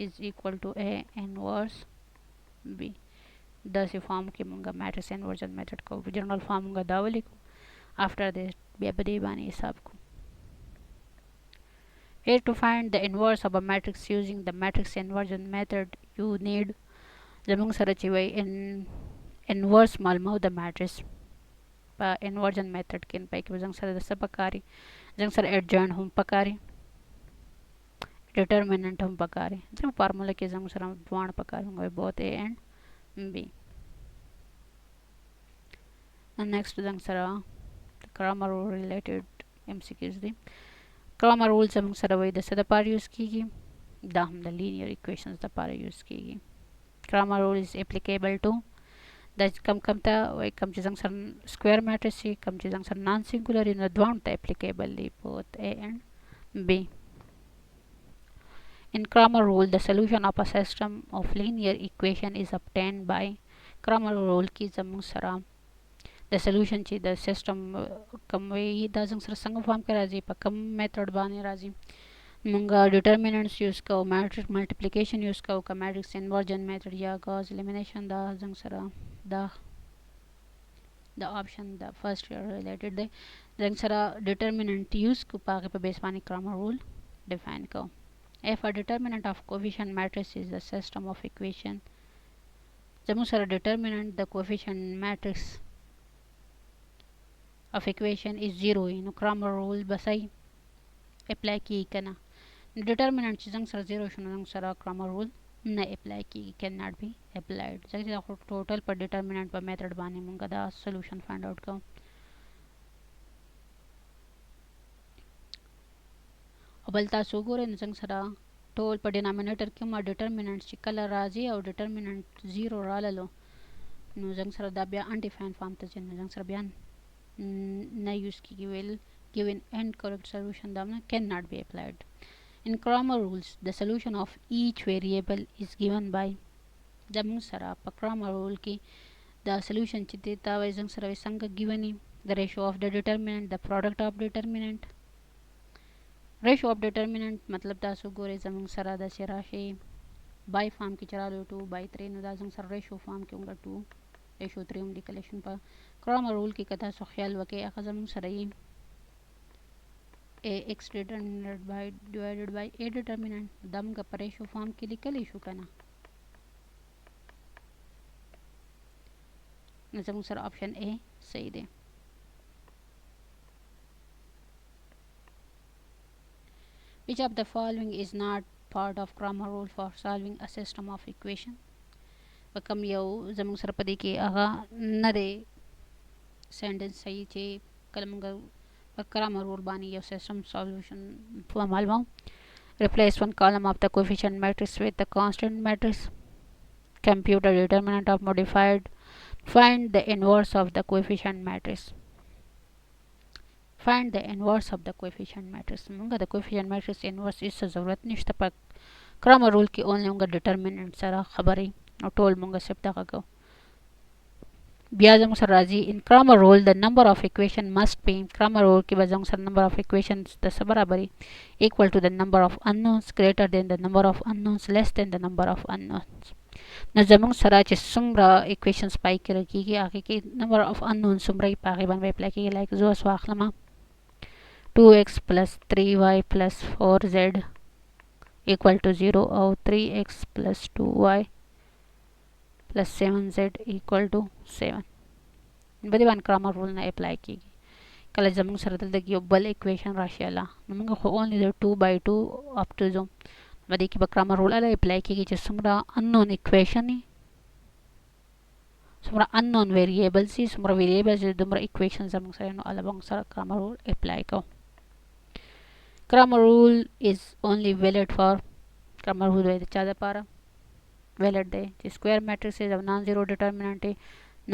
is equal to A inverse B داسې فارم کې موږ matrix inversion method کوو جنرال فارم موږ دا ولیکو after this بیا په دې باندې حساب کوو Here to find the inverse of a matrix using the matrix inversion method you need زموږ سره چې وای inverse معلومو د matrix په inversion method کې پای کې زموږ سره د څه پکاري زموږ سره adjoint هم پکاري determinant هم پکاري زموږ فارمولا کې زموږ سره دوان پکاري موږ both A and B and next زموږ سره Cramer rule related MCQs دي Cramer rule زموږ سره وای د څه د لپاره یوز کیږي دا هم د linear equations د لپاره یوز کیږي Cramer rule is applicable to دا کم ته وای کم چې څنګه سره square matrix شي کم چې څنګه سره non singular نو دوه ته applicable دي both A and B In Cramer rule the solution of a system of linear equation is obtained by Cramer rule کې زموږ سره د solution چې د system کوم وي دا څنګه څنګه فارم کې راځي په کوم میتھډ باندې راځي موږ determinants یوز کوو matrix multiplication یوز کوو که matrix inversion method یا Gauss elimination دا څنګه سره the option the first year related دی څنګه سره determinant یوز کو پاګه په بیس باندې Cramer rule define کو if a determinant of coefficient matrix is the system of equation زموږ سره determinant the coefficient matrix of equation is 0 نو Cramer rule بسای apply کی کنه determinant چې څنګه سره 0 شنو څنګه سره Cramer rule نه apply کی cannot be applied ځکه دا ټوټل په determinant په میتھډ باندې موږ دا solution find out کوو او بل تاسو ګورئ نو څنګه سره ټول په denominator کې ما determinant چې کله راځي او determinant 0 راللو نو څنګه سره دا بیا undefined form ته ځي نو څنګه سره بیا نه یوز کیږي ویل given incorrect solution دا cannot be applied In Cramer rules, the solution of each variable is given by زموږ سره په Cramer rule کې the solution چې دیتا وای زموږ سره څنګه given the ratio of the determinant the product of determinant ratio of determinant مطلب تاسو ګورئ زموږ سره د راشي by form کې چرالو 2/3 نو دا زموږ سره ratio form کې موږ 2 ratio 3 هم لیکل شو په Cramer rule کې کته سو خیال وکي هغه زموږ سره x determinant by divided by A determinant دا موږ په ratio form کې لیکلی شو کنه نو زموږ سره option A صحیح دی Which of the following is not part of Cramer rule for solving a system of equation وکم یو زموږ سره پدې کې هغه نه دی sentence صحیح چې کله موږ په Cramer rule باندې یو system solution معلومو replace one column of the coefficient matrix with the constant matrix compute the determinant of modified find the inverse of the coefficient matrix find the inverse of the coefficient matrix. مونږه د coefficient matrix inverse هیڅ ضرورت نشته په Cramer rule کې only مونږه determinant سره خبرې او ټول مونږه صرف دغه کو بیا زموږ سره راځي in Cramer rule the number of equation must be Cramer rule کې به زموږ سره number of equations د څه برابري equal to the number of unknowns greater than the number of unknowns less than the number of unknowns نو زموږ سره چې څومره equations پای کې راکېږي هغې کې number of unknowns څومره یې په هغې باندې اپلای کېږي لایک زه اوس واخلمه 2x plus 3y plus 4z equal to 0 او 3x plus 2y plus 7z equal to 7 په دې باندې Cramer rule نه اپلای کېږي کله زموږ سره دلته کې یو بل equation راشي الله نو موږ خو only د 2/2 up to ځو په دې کې به Cramer rule اله اپلای کېږي چې څومره unknown equation وي څومره unknown variables وي څومره variables وي دومره equations زموږ سره نو اله به موږ سره Cramer rule اپلای کوو Cramer rule is only valid for Cramer rule د چا دپاره valid دی چې square matrices او non zero determinant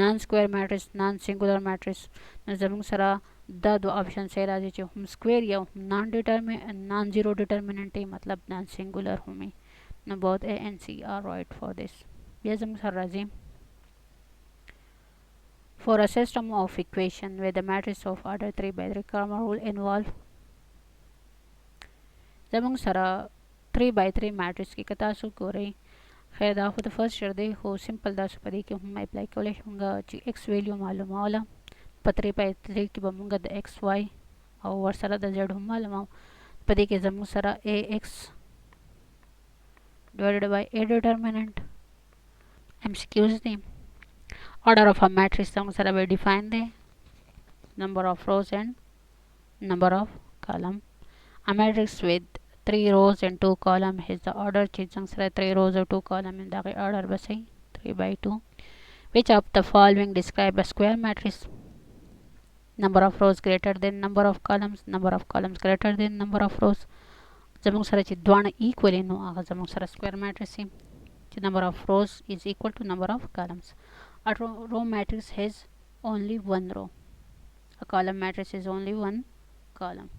non square matrix non singular matrix نو زموږ سره دا دو options یې راځي چې هم square یا هم non zero determinant مطلب non singular هم نو both A and C are right for this بیا زموږ سره راځي for a system of equation where the matrix of order 3/3 Cramer rule involve زموږ سره 3/3 matrix کې که تاسو ګورئ خیر دا خو د فرست شر دی خو سمپل تاسو په دې کې هم اپلای کولی شو موږ چې ایکس ویلیو معلوموله په 3/3 کې به موږ د ایکس واي او ورسره د زیډ هم معلومو په دې کې زموږ سره اے ایکس divided by a determinant MCQs دی order of a matrix زموږ سره به define دی number of rows and number of column a matrix with 3 rows and 2 column is the order چې څنګه سره 3 rows or 2 column in دغه order به صحیح 3/2 which of the following describe a square matrix number of rows greater than number of columns greater than number of rows زموږ سره چې دوانه equal نو هغه زموږ سره square matrix چې number of rows is equal to number of columns a row matrix has only one row a column matrix is only one column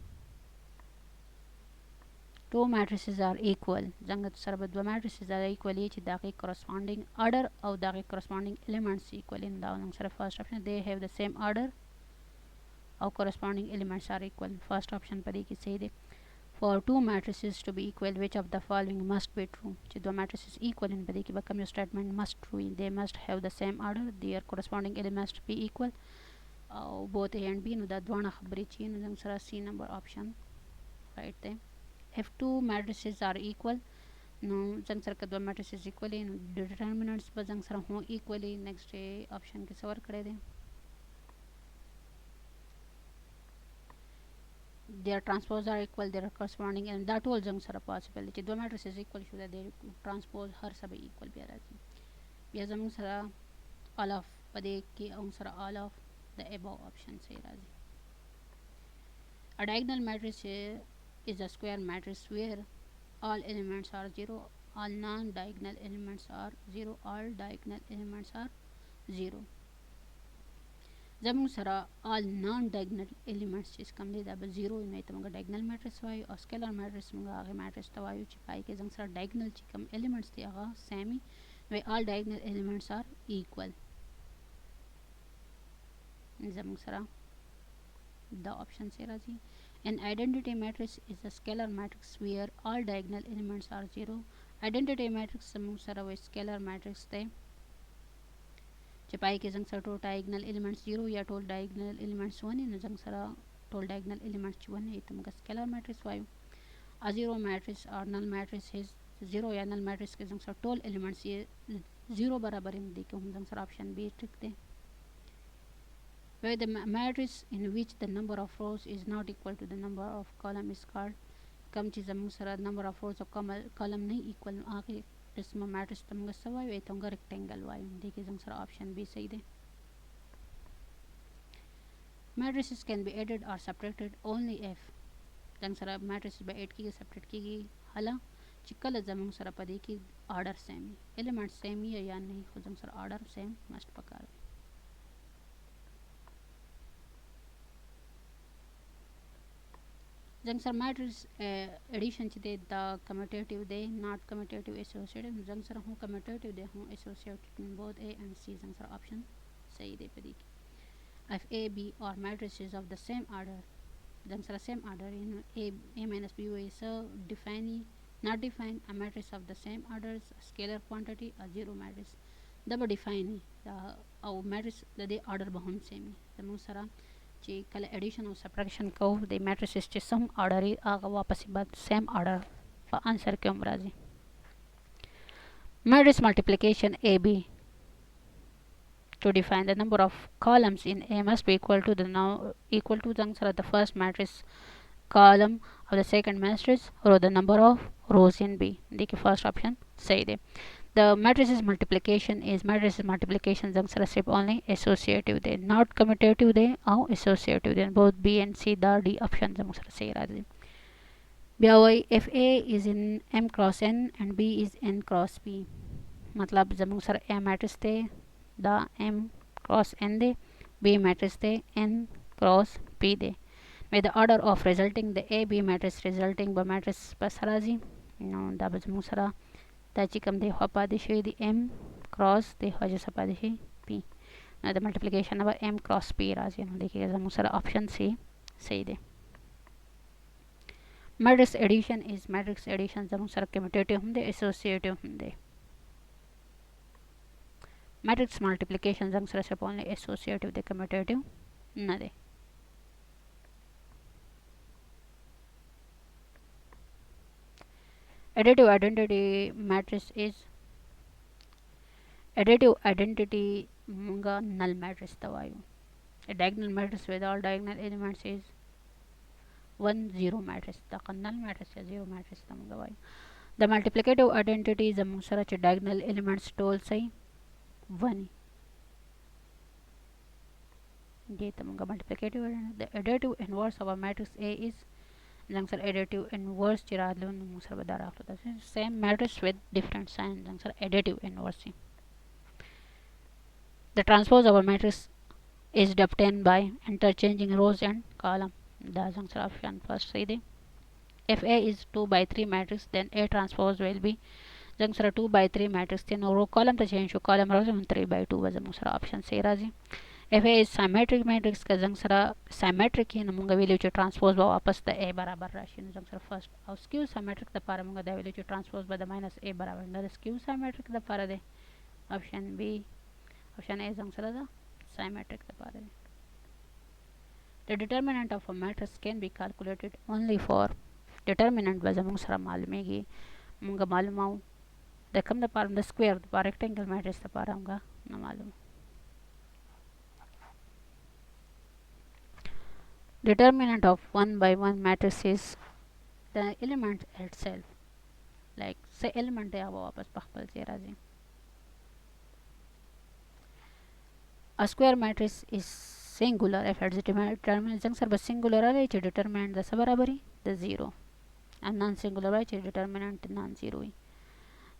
two matrices are equal څنګه سره به دوه matrices are equal چې دغه corresponding order او دغه corresponding elements equal in دا موږ سره first option they have the same order او corresponding elements are equal first option په دې کې صحیح دی for two matrices to be equal which of the following must be true چې دوه matrices equal in په دې کې به کوم statement must true they must have the same order their corresponding elements be equal او both A and B نو دا دوه خبرې چې نو موږ سره C number option right دی if two matrices are equal نو څنګه سره که دوه matrices equal نو determinants به څنګه سره هو equally next option کې څه ورکړی دی their transpose are equal their corresponding and دا ټول څنګه سره possible چې دوه matrices equal شو د transpose هر څه به equal بیا راځي بیا زموږ سره all of په دې کې او سره all of the above option صحیح راځي a diagonal matrix is a square matrix where all elements are 0 all non-diagonal elements are 0 all diagonal elements are 0 زموږ سره all non-diagonal elements چې کوم دي دا به 0 نه ته موږ diagonal matrix وایو او scalar matrix موږ هغه matrix ته وایو چې پای کې زموږ سره diagonal چې کوم elements دي هغه سامي وي all diagonal elements are equal زموږ سره دا option سره راځي An identity matrix is a scalar matrix where all diagonal elements are 0. Identity matrix زموږ سره وایي scalar matrix دی چې پای کې زموږ سره ټول diagonal elements 0 یا ټول diagonal elements 1 نو زموږ سره ټول diagonal elements چې 1 ته موږ scalar matrix وایو a zero matrix or null matrix is 0 یا null matrix کې زموږ سره ټول elements یې 0 برابر دي کوم زموږ سره option B ټیک دی where the matrix in which the number of rows is not equal to the number of column is called کم چې زموږ سره number of rows او column نه equal نو هغه قسمه matrix ته موږ څه وایو ته موږ rectangle وایو دې کې زموږ سره option B صحیح دی matrices can be added or subtracted only if زموږ سره matrices به add کیږي separate کیږي حالا چې کله زموږ سره په دې کې order same elements same یا نه خو زموږ سره order same must پکار زنگ سره matrix addition چې دی دا commutative دی not commutative associative زنگ سره هم commutative دی هم associative between both A and C زنگ سره option صحیح دی په دې کې if A B are matrices of the same order زنگ سره same order A minus B is not define a matrix of the same order scalar quantity a zero matrix دا به define او matrix د دې order به هم same زموږ سره چې کله اډیشن او سبټراکشن کوو د میټریسز چې سم آرډر یې هغه واپس بعد سیم آرډر په انسر کې هم راځي matrix multiplication AB to define the number of columns in A must be equal to زنګ سره the first matrix column of the second matrix or the number of rows in B دې کې first option صحیح دی the matrices multiplication زنګ سره صرف only associative دی not commutative دی او associative دی both B and C دا D option زموږ سره صحیح راځي بیا وایي if A is in M cross N and B is N cross P مطلب زموږ سره A matrix دی دا M cross N دی B matrix دی N cross P دی with the order of resulting the A B matrix resulting by matrix پس راځي نو دا به زموږ سره دا چې کوم دی خوا پاتې شوی دی M cross دی خوا چې څه پاتې شي P نو د ملټیپلیکیشن به M cross P راځي نو دې کې زموږ سره option C صحیح دی matrix addition زموږ سره commutative هم دی associative هم دی matrix multiplication زموږ سره صرف only associative دی commutative نه دی additive identity مونږه null matrix ته وایو a diagonal matrix with all diagonal elements is 1 0 matrix دا null matrix یا 0 matrix ته مونږه وایو the multiplicative identity زموږ سره چې diagonal elements ټول صحیح 1 دې ته مونږه multiplicative the additive inverse of a matrix A is زنګ سره additive inverse چې راتلو نو موږ سره به دا راغلو دا same matrix with different sign زنګ سره additive inverse the transpose of a matrix is obtained by interchanging rows and column دا زنګ سره option first صحیح دی if A is 2 by 3 matrix then A transpose will be زنګ سره 2 by 3 matrix دی نو رو column ته change شو column راځي 3 by 2 به زموږ سره option صحیح راځي if A is symmetric matrix که زنګ سره symmetric نو موږ ویلو چې transpose به واپس د A برابر راشي نو زنګ سره first او skew symmetric د لپاره موږ دا ویلو چې transpose به د minus A برابر نه د skew symmetric د لپاره دی option B option A زنګ سره د symmetric د لپاره دی the determinant of a matrix can be calculated only for determinant به زموږ سره معلومیږي موږ معلومو د کوم د لپاره د square د لپاره rectangle matrix د لپاره موږ نه معلومو determinant of 1 by 1 matrix is the element itself like say element دی هغه واپس په خپل ځای راځي a square matrix is singular if its determinant زنګ سره به singular راځي چې determinant د څه برابري د 0 and non singular راځي چې determinant non zero وي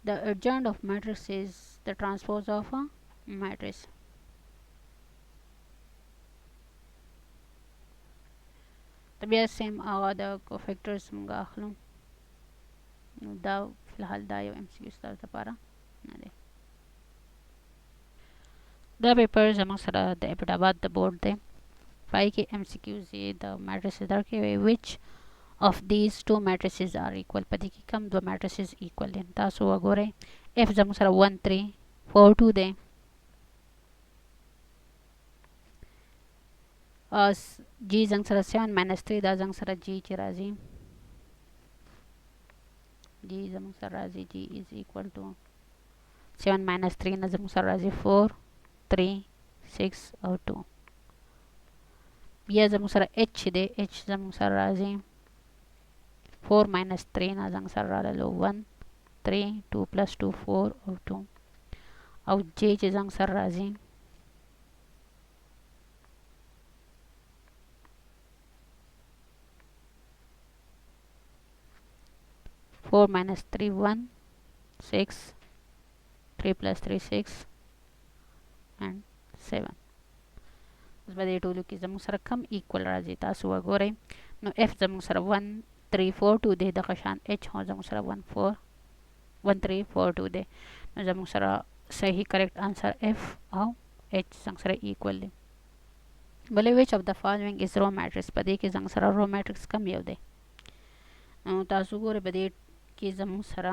the adjoint of matrix is the transpose of a matrix بیا سیم هغه د کوفیکټرز موږ اخلو نو دا فلحال دا یو ام سی کیو ستاسو لپاره نه دی دا پیپر زموږ سره د ابټاباد د بورډ دی پای کې ام سی کیوز یې د میټریسز درکوي which of these two matrices are equal په دې کې کوم دوه میټریسز ایکول دي تاسو وګورئ اف زموږ سره 1 3 4 2 دی جی زنګ سره 7 minus 3 دا زنګ سره جی چې راځي جی زموږ سره راځي جی is equal to 7 minus 3 نه زموږ سره راځي 4 3 6 او 2 بیا زموږ سره h دی h زموږ سره راځي 4 minus 3 نه زموږ سره راغلو 1 3 2 plus 2 4 او 2 او j چې زموږ سره راځي 4 minus 3 1 6 3 plus 3 6 and 7 اوس به دې ټولو کې زموږ سره کم ایکول راځي تاسو وګورئ نو f زموږ سره 1342 دی دغه شان h هم زموږ سره 1342 دی نو زموږ سره صحیح کریکټ آنسر f او h زموږ سره ایکول دی بلې which of the following is row matrix په دې کې زموږ سره row matrix کم یو دی نو تاسو ګورئ په دې کې زموږ سره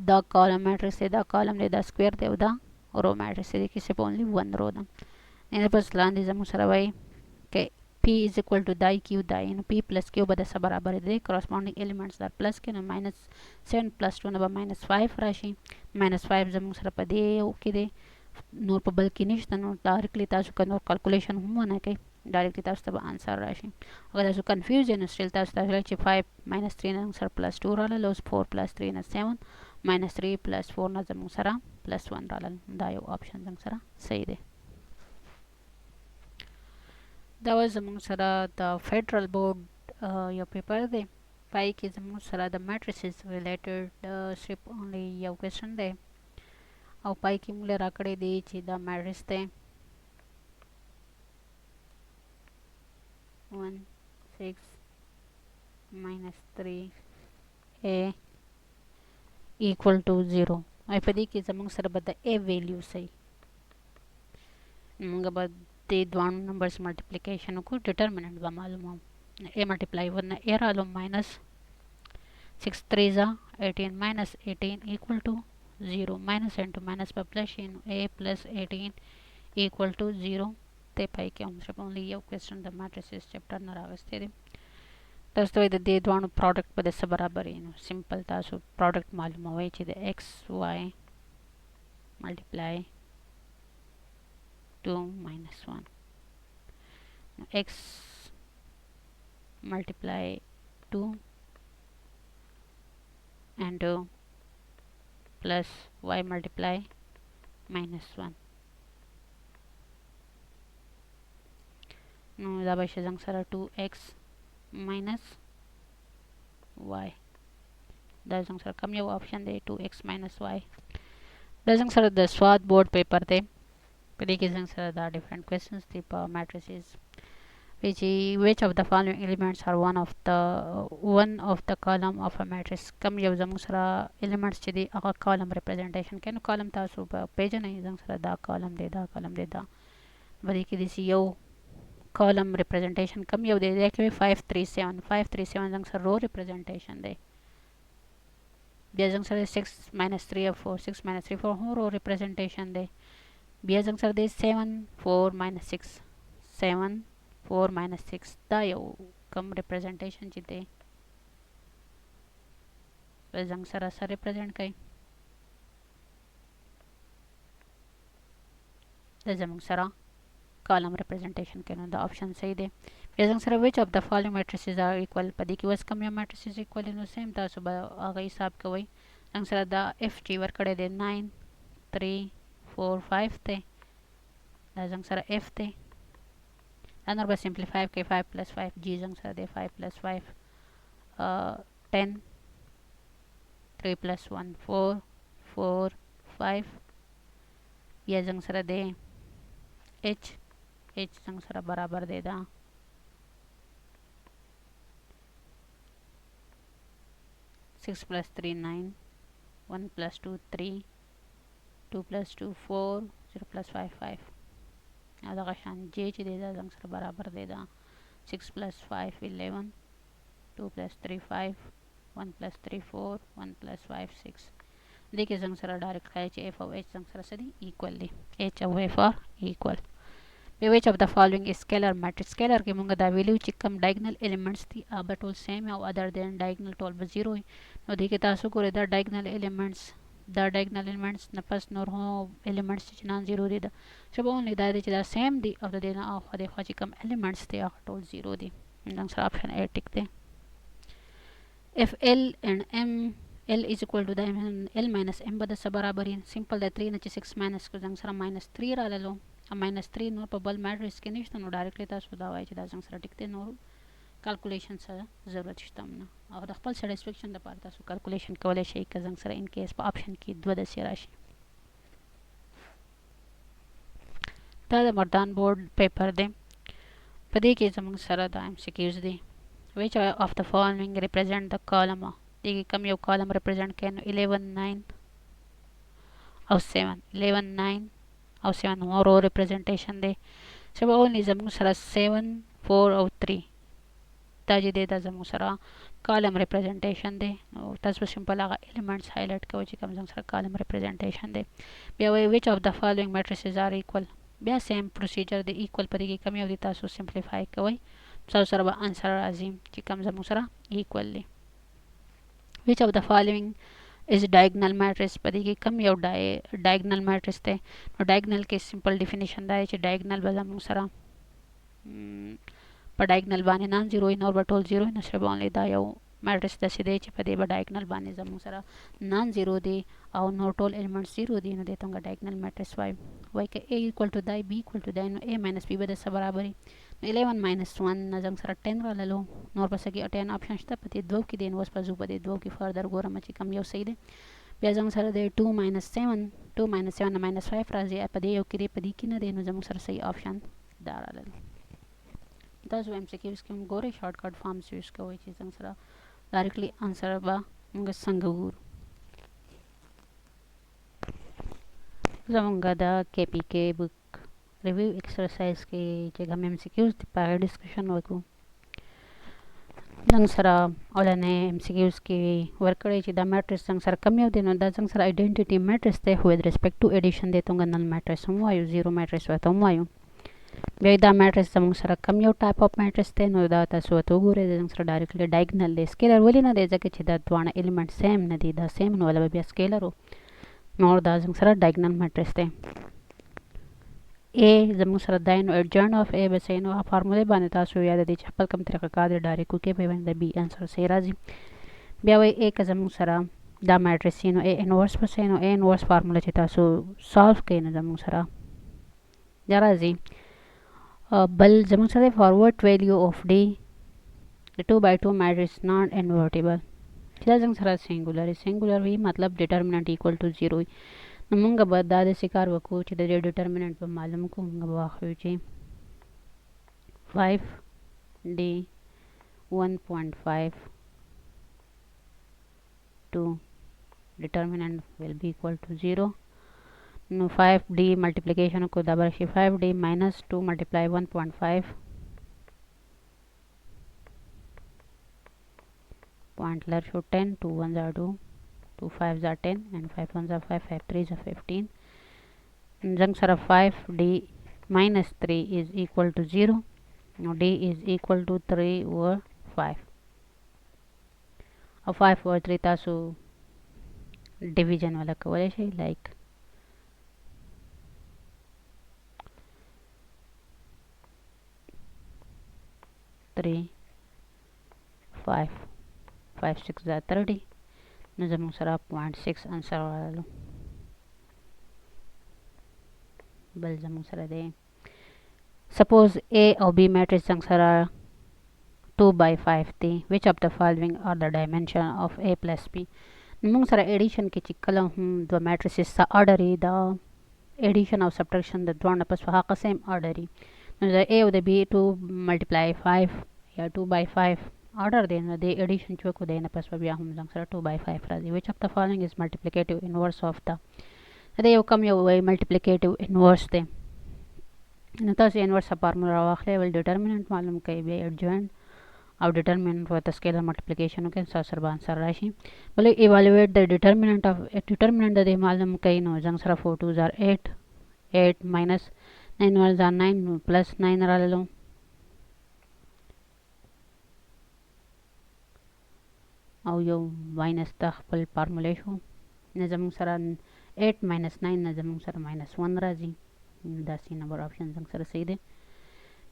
دا column matrix دی دا column دی دا square دی او دا row matrix دی کې صرف only one row ده نه پس لاندې زموږ سره وایي که p is equal to die q die نو p plus q به د څه برابر دی corresponding elements در پلس کې نو minus 7 plus 2 نه به minus 5 راشي minus 5 زموږ سره په دې یو کې دی نور په بل کې نشته نو ډایرکټلی تاسو که نور کلکولیشن هم ونه کوئ ډایرکټلی تاسو ته به آنسر راشي اگر تاسو کنفیوز یې نو سټیل تاسو ته چې 5 minus 3 نه سره plus 2 راغله اوس 4 plus 3 نه 7 minus 3 plus 4 نه زموږ سره plus 1 راغله دا یو آپشن زموږ سره صحیح دی دا و زموږ سره د فیډرل بورډ یو پیپر دی پای کې زموږ سره د میټریسز ریلیټډ صرف اونلی یو کوېسچن دی او پای کې موږ راکړی دی چې دا میټریس دی 1 6 minus 3a equal to 0 او په دې کې زموږ سره به د a ویلیو صحیح موږ به د دوه نمبرز ملټیپلیکیشن وکړو ډیټرمیننټ به معلوموم a ملټیپلای ورنه a رالو minus 6 3 18 minus 18 equal to 0 minus into minus په پلس شي نو a plus 18 equal to 0 ته پای کې هم صرف اونلی یو کوېسچن د میټریسز چپټر نه راغستی دی تاسو ته د دې دوه پروډکټ په د څه برابر یې نو سمپل تاسو پروډکټ معلوموئ چې د x y ملټیپلای 2 minus 1 x multiply 2 and plus y multiply minus 1 نو دا به شي زموږ سره 2x minus y دا زموږ سره کوم یو آپشن دی 2x minus y دا زموږ سره د سواد بورډ پیپر دی په دې کې زموږ سره دا ډیفرنٹ کوېسچنز دي په میټریسز which of the following elements are one of the column of a matrix کم یو زموږ سره elements چې دی هغه column representation کوي نو column تاسو په پیژنئ زموږ سره دا column دی دا column دی دا په دې کې داسې یو column representation کم یو دی دی کوي 537 537 زموږ سره row representation دی بیا زموږ سره 6 minus 3 او 4 6 minus 3 4 هم row representation دی بیا زموږ سره دی 7 4 minus 6 7 4 minus 6 دا یو کم representation چې دی زموږ سره سره represent کوي دا زموږ سره column representation کوي نو دا آپشن صحیح دی بیا زموږ سره which of the following matrices are equal په دې کې اوس کوم یو matrices equal نو سیم تاسو به هغه حساب کوئ زموږ سره دا f چې ورکړی دی 9 3 4 5 دی دا زموږ سره f دی دا نور به simplify کوي 5 plus 5 g زموږ سره دی 5 plus 5 10 3 plus 1 4 4 5 بیا زموږ سره دی h زموږ سره برابر دی دا 6 plus 3 9 1 plus 2 3 2 plus 2 4 0 plus 5 5 او دغه شان j چې دی دا زموږ سره برابر دی دا 6 plus 5 11 2 plus 3 5 1 plus 3 4 1 plus 5 6 دې کې زموږ سره ډایرکټ ښایي چې f او h زموږ سره څه دي ایکول دي h او f are equal which of the following is scalar matrix scalar کې موږ دا ویلو چې کوم diagonal elements دي هغه ټول سیم او other than diagonal ټول به 0 وي نو دې کې تاسو ګورئ دا diagonal elements نه پس نور هو elements چې نان 0 دي دا چې به only دا دي چې دا سیم دي او د دې نه اخوا د خوا چې کوم elements دي هغه ټول 0 دي نو سره option A ټیک دی if L and M L is equal to the L minus M به د څه برابر یي سمپل د 3 نه چې 6 minus کړو زموږ سره -3 راللو minus 3 نور په بل میټریس کې نشته نو ډایرکټلی تاسو دا وایي چې دا زموږ سره ټیک دی نور کلکولیشن سره ضرورت شته نه او د خپل سټیسفیکشن لپاره تاسو کلکولیشن کولی شئ که زموږ سره ان کیس په آپشن کې 2 داسې راشي دا د مردان بورډ پیپر دی. په دې کې زموږ سره دا MCQs دي. which of the following represent the column دې کې کوم یو کالم ریپرزینټ کوي نو 11 9 او 7 11 9 او 7 نو رو ریپرزینټیشن دی چې به اونلی زموږ سره 7 4 او 3 دا چې دی دا زموږ سره کالم ریپرزینټیشن دی. نو تاسو سمپل هغه ایلیمنټس هایلایټ کوئ چې کوم زموږ سره کالم ریپرزینټیشن دی. بیا وایي which of the following matrices are equal بیا سیم پروسیجر دی ایکول په دې کې کوم یو دی تاسو سمپلیفای کوئ تاسو سره به انسر راځي چې کوم زموږ سره ایکول دی. which of the following is diagonal matrix په دې کې کوم یو diagonal matrix دی. نو diagonal کې سمپل ډیفینیشن دا چې diagonal به زموږ سره په diagonal باندې نان زیرو نور به ټول زیرو نو صرف اونلی دا یو matrix داسې دی چې په دې به diagonal باندې زموږ سره نان زیرو دی او نور ټول ایلیمنټس زیرو دی نو دې ته موږ diagonal matrix وایو. وایي که A equal to دی B equal to دی نو A minus B به د څه برابري نو 11 minus 1 نه زموږ سره 10 راللو نور پس کې 10 آپشن شته په دې دوو کې دی نو اوس په زو په دې دوو کې فردر ګورم چې کوم یو صحیح دی. بیا زموږ سره دی 2 minus 7 2 minus 7 نه minus 5 راځي په دې یو کې دی په دې کې نه دی نو زموږ سره صحیح آپشن دا راللو. تاسو MCQs کې هم ګورئ شارټکټ فارمز یوز کوئ چې زموږ سره ډایرکټلی انسر به موږ څنګه وګورو. زموږ د KPK بک ریویو ایکسرسایز کې چې کوم MCQs دي په هغه ډسکشن وکړو. زموږ سره اولنې MCQs کې ورکړی چې دا میټرس زموږ سره کوم یو دی نو دا زموږ سره آیډنټیټي میټرس دی with respect to addition دی ته موږ نل میټرس هم وایو زیرو میټرس ورته هم وایو. بیا دا میټرس زموږ سره کوم یو ټایپ اف میټرس دی نو دا تاسو ورته وګورئ زموږ سره ډایرکټلی ډایګنل دی. سکیلر ولې نه دی ځکه چې دا دواړه ایلیمنټ سیم نه دي دا سیم نو ولا به بیا سکیلر و نور دا زموږ سره ډایګنل میټرس دی. A زموږ سره دی نو ایډجنټ اف A به صحیح نو فارمولې باندې تاسو یاد دی چې خپل کوم طریقه کار دی ډایرکټ وکړئ په باندې د B انسر صحیح راځي. بیا وایي A که زموږ سره دا میټرس نو A انورس به صحیح نو A انورس فارموله چې تاسو سالو کوئ نو زموږ سره دا راځي. بل زموږ سره فارورډ ویلیو اف D د 2/2 میټرس نان انورټیبل چې دا زموږ سره سینګولر وي مطلب ډیټرمیننټ ایکول ټو 0 وي نو موږ به دا داسې کار وکړو چې د دې ډیټرمیننټ به معلوم کړو. موږ به واخلو چې 5D 1.5 to determinant will be equal to 0 no 5D multiplication को दबर शे 5D minus 2 multiply 1.5 point lar show 10 2 1s are 2 2 5s are 10 and 5 1s are 5 5 3s are 15 जंग सरा 5D minus 3 is equal to 0 now D is equal to 3 over 5 और 5 over 3 तासु डिवीजन वाला कवले शे like 3 5 5 6 are 30 no जमूं सरा 0.6 आंसर वाला बल जमूं सरा दे suppose A or B matrix जंग सरा 2/5 थी which of the following are the dimension of A plus B नमूं सरा एडिशन के चिक्कला हम दो matrices सा order ही दा addition or subtraction the दोनों आपस में हाका same order he no the A or the B to multiply 5 या 2/5 order देना दे addition चो को देना आपस में भी हम जंग सरा 2/5 राजी which of the following is multiplicative inverse of the अरे यो कम यो वही multiplicative inverse दे न तो से inverse फार्मूला वाखले वाल determinant मालूम कई बे adjoint और determinant व स्केलर multiplication के साथ सरबान सर राशि बोले evaluate the determinant of determinant दे मालूम कई नो जंग सरा 4 2s are 8 8 minus 9 1s are 9 plus 9 रालो और यो माइनस तक पल फार्मूला शो नजम सरा 8 minus 9 नजम सरा -1 राजी 10 नंबर ऑप्शन जंग सरा सही दे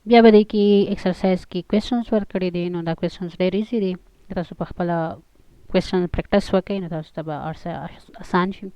बया बदे की एक्सरसाइज की क्वेश्चंस वर कड़ी दे नो दा क्वेश्चंस डेर इजी दे तاسو په خپل क्वेश्चन प्रैक्टिस वकई न तاسو ته به आसान شي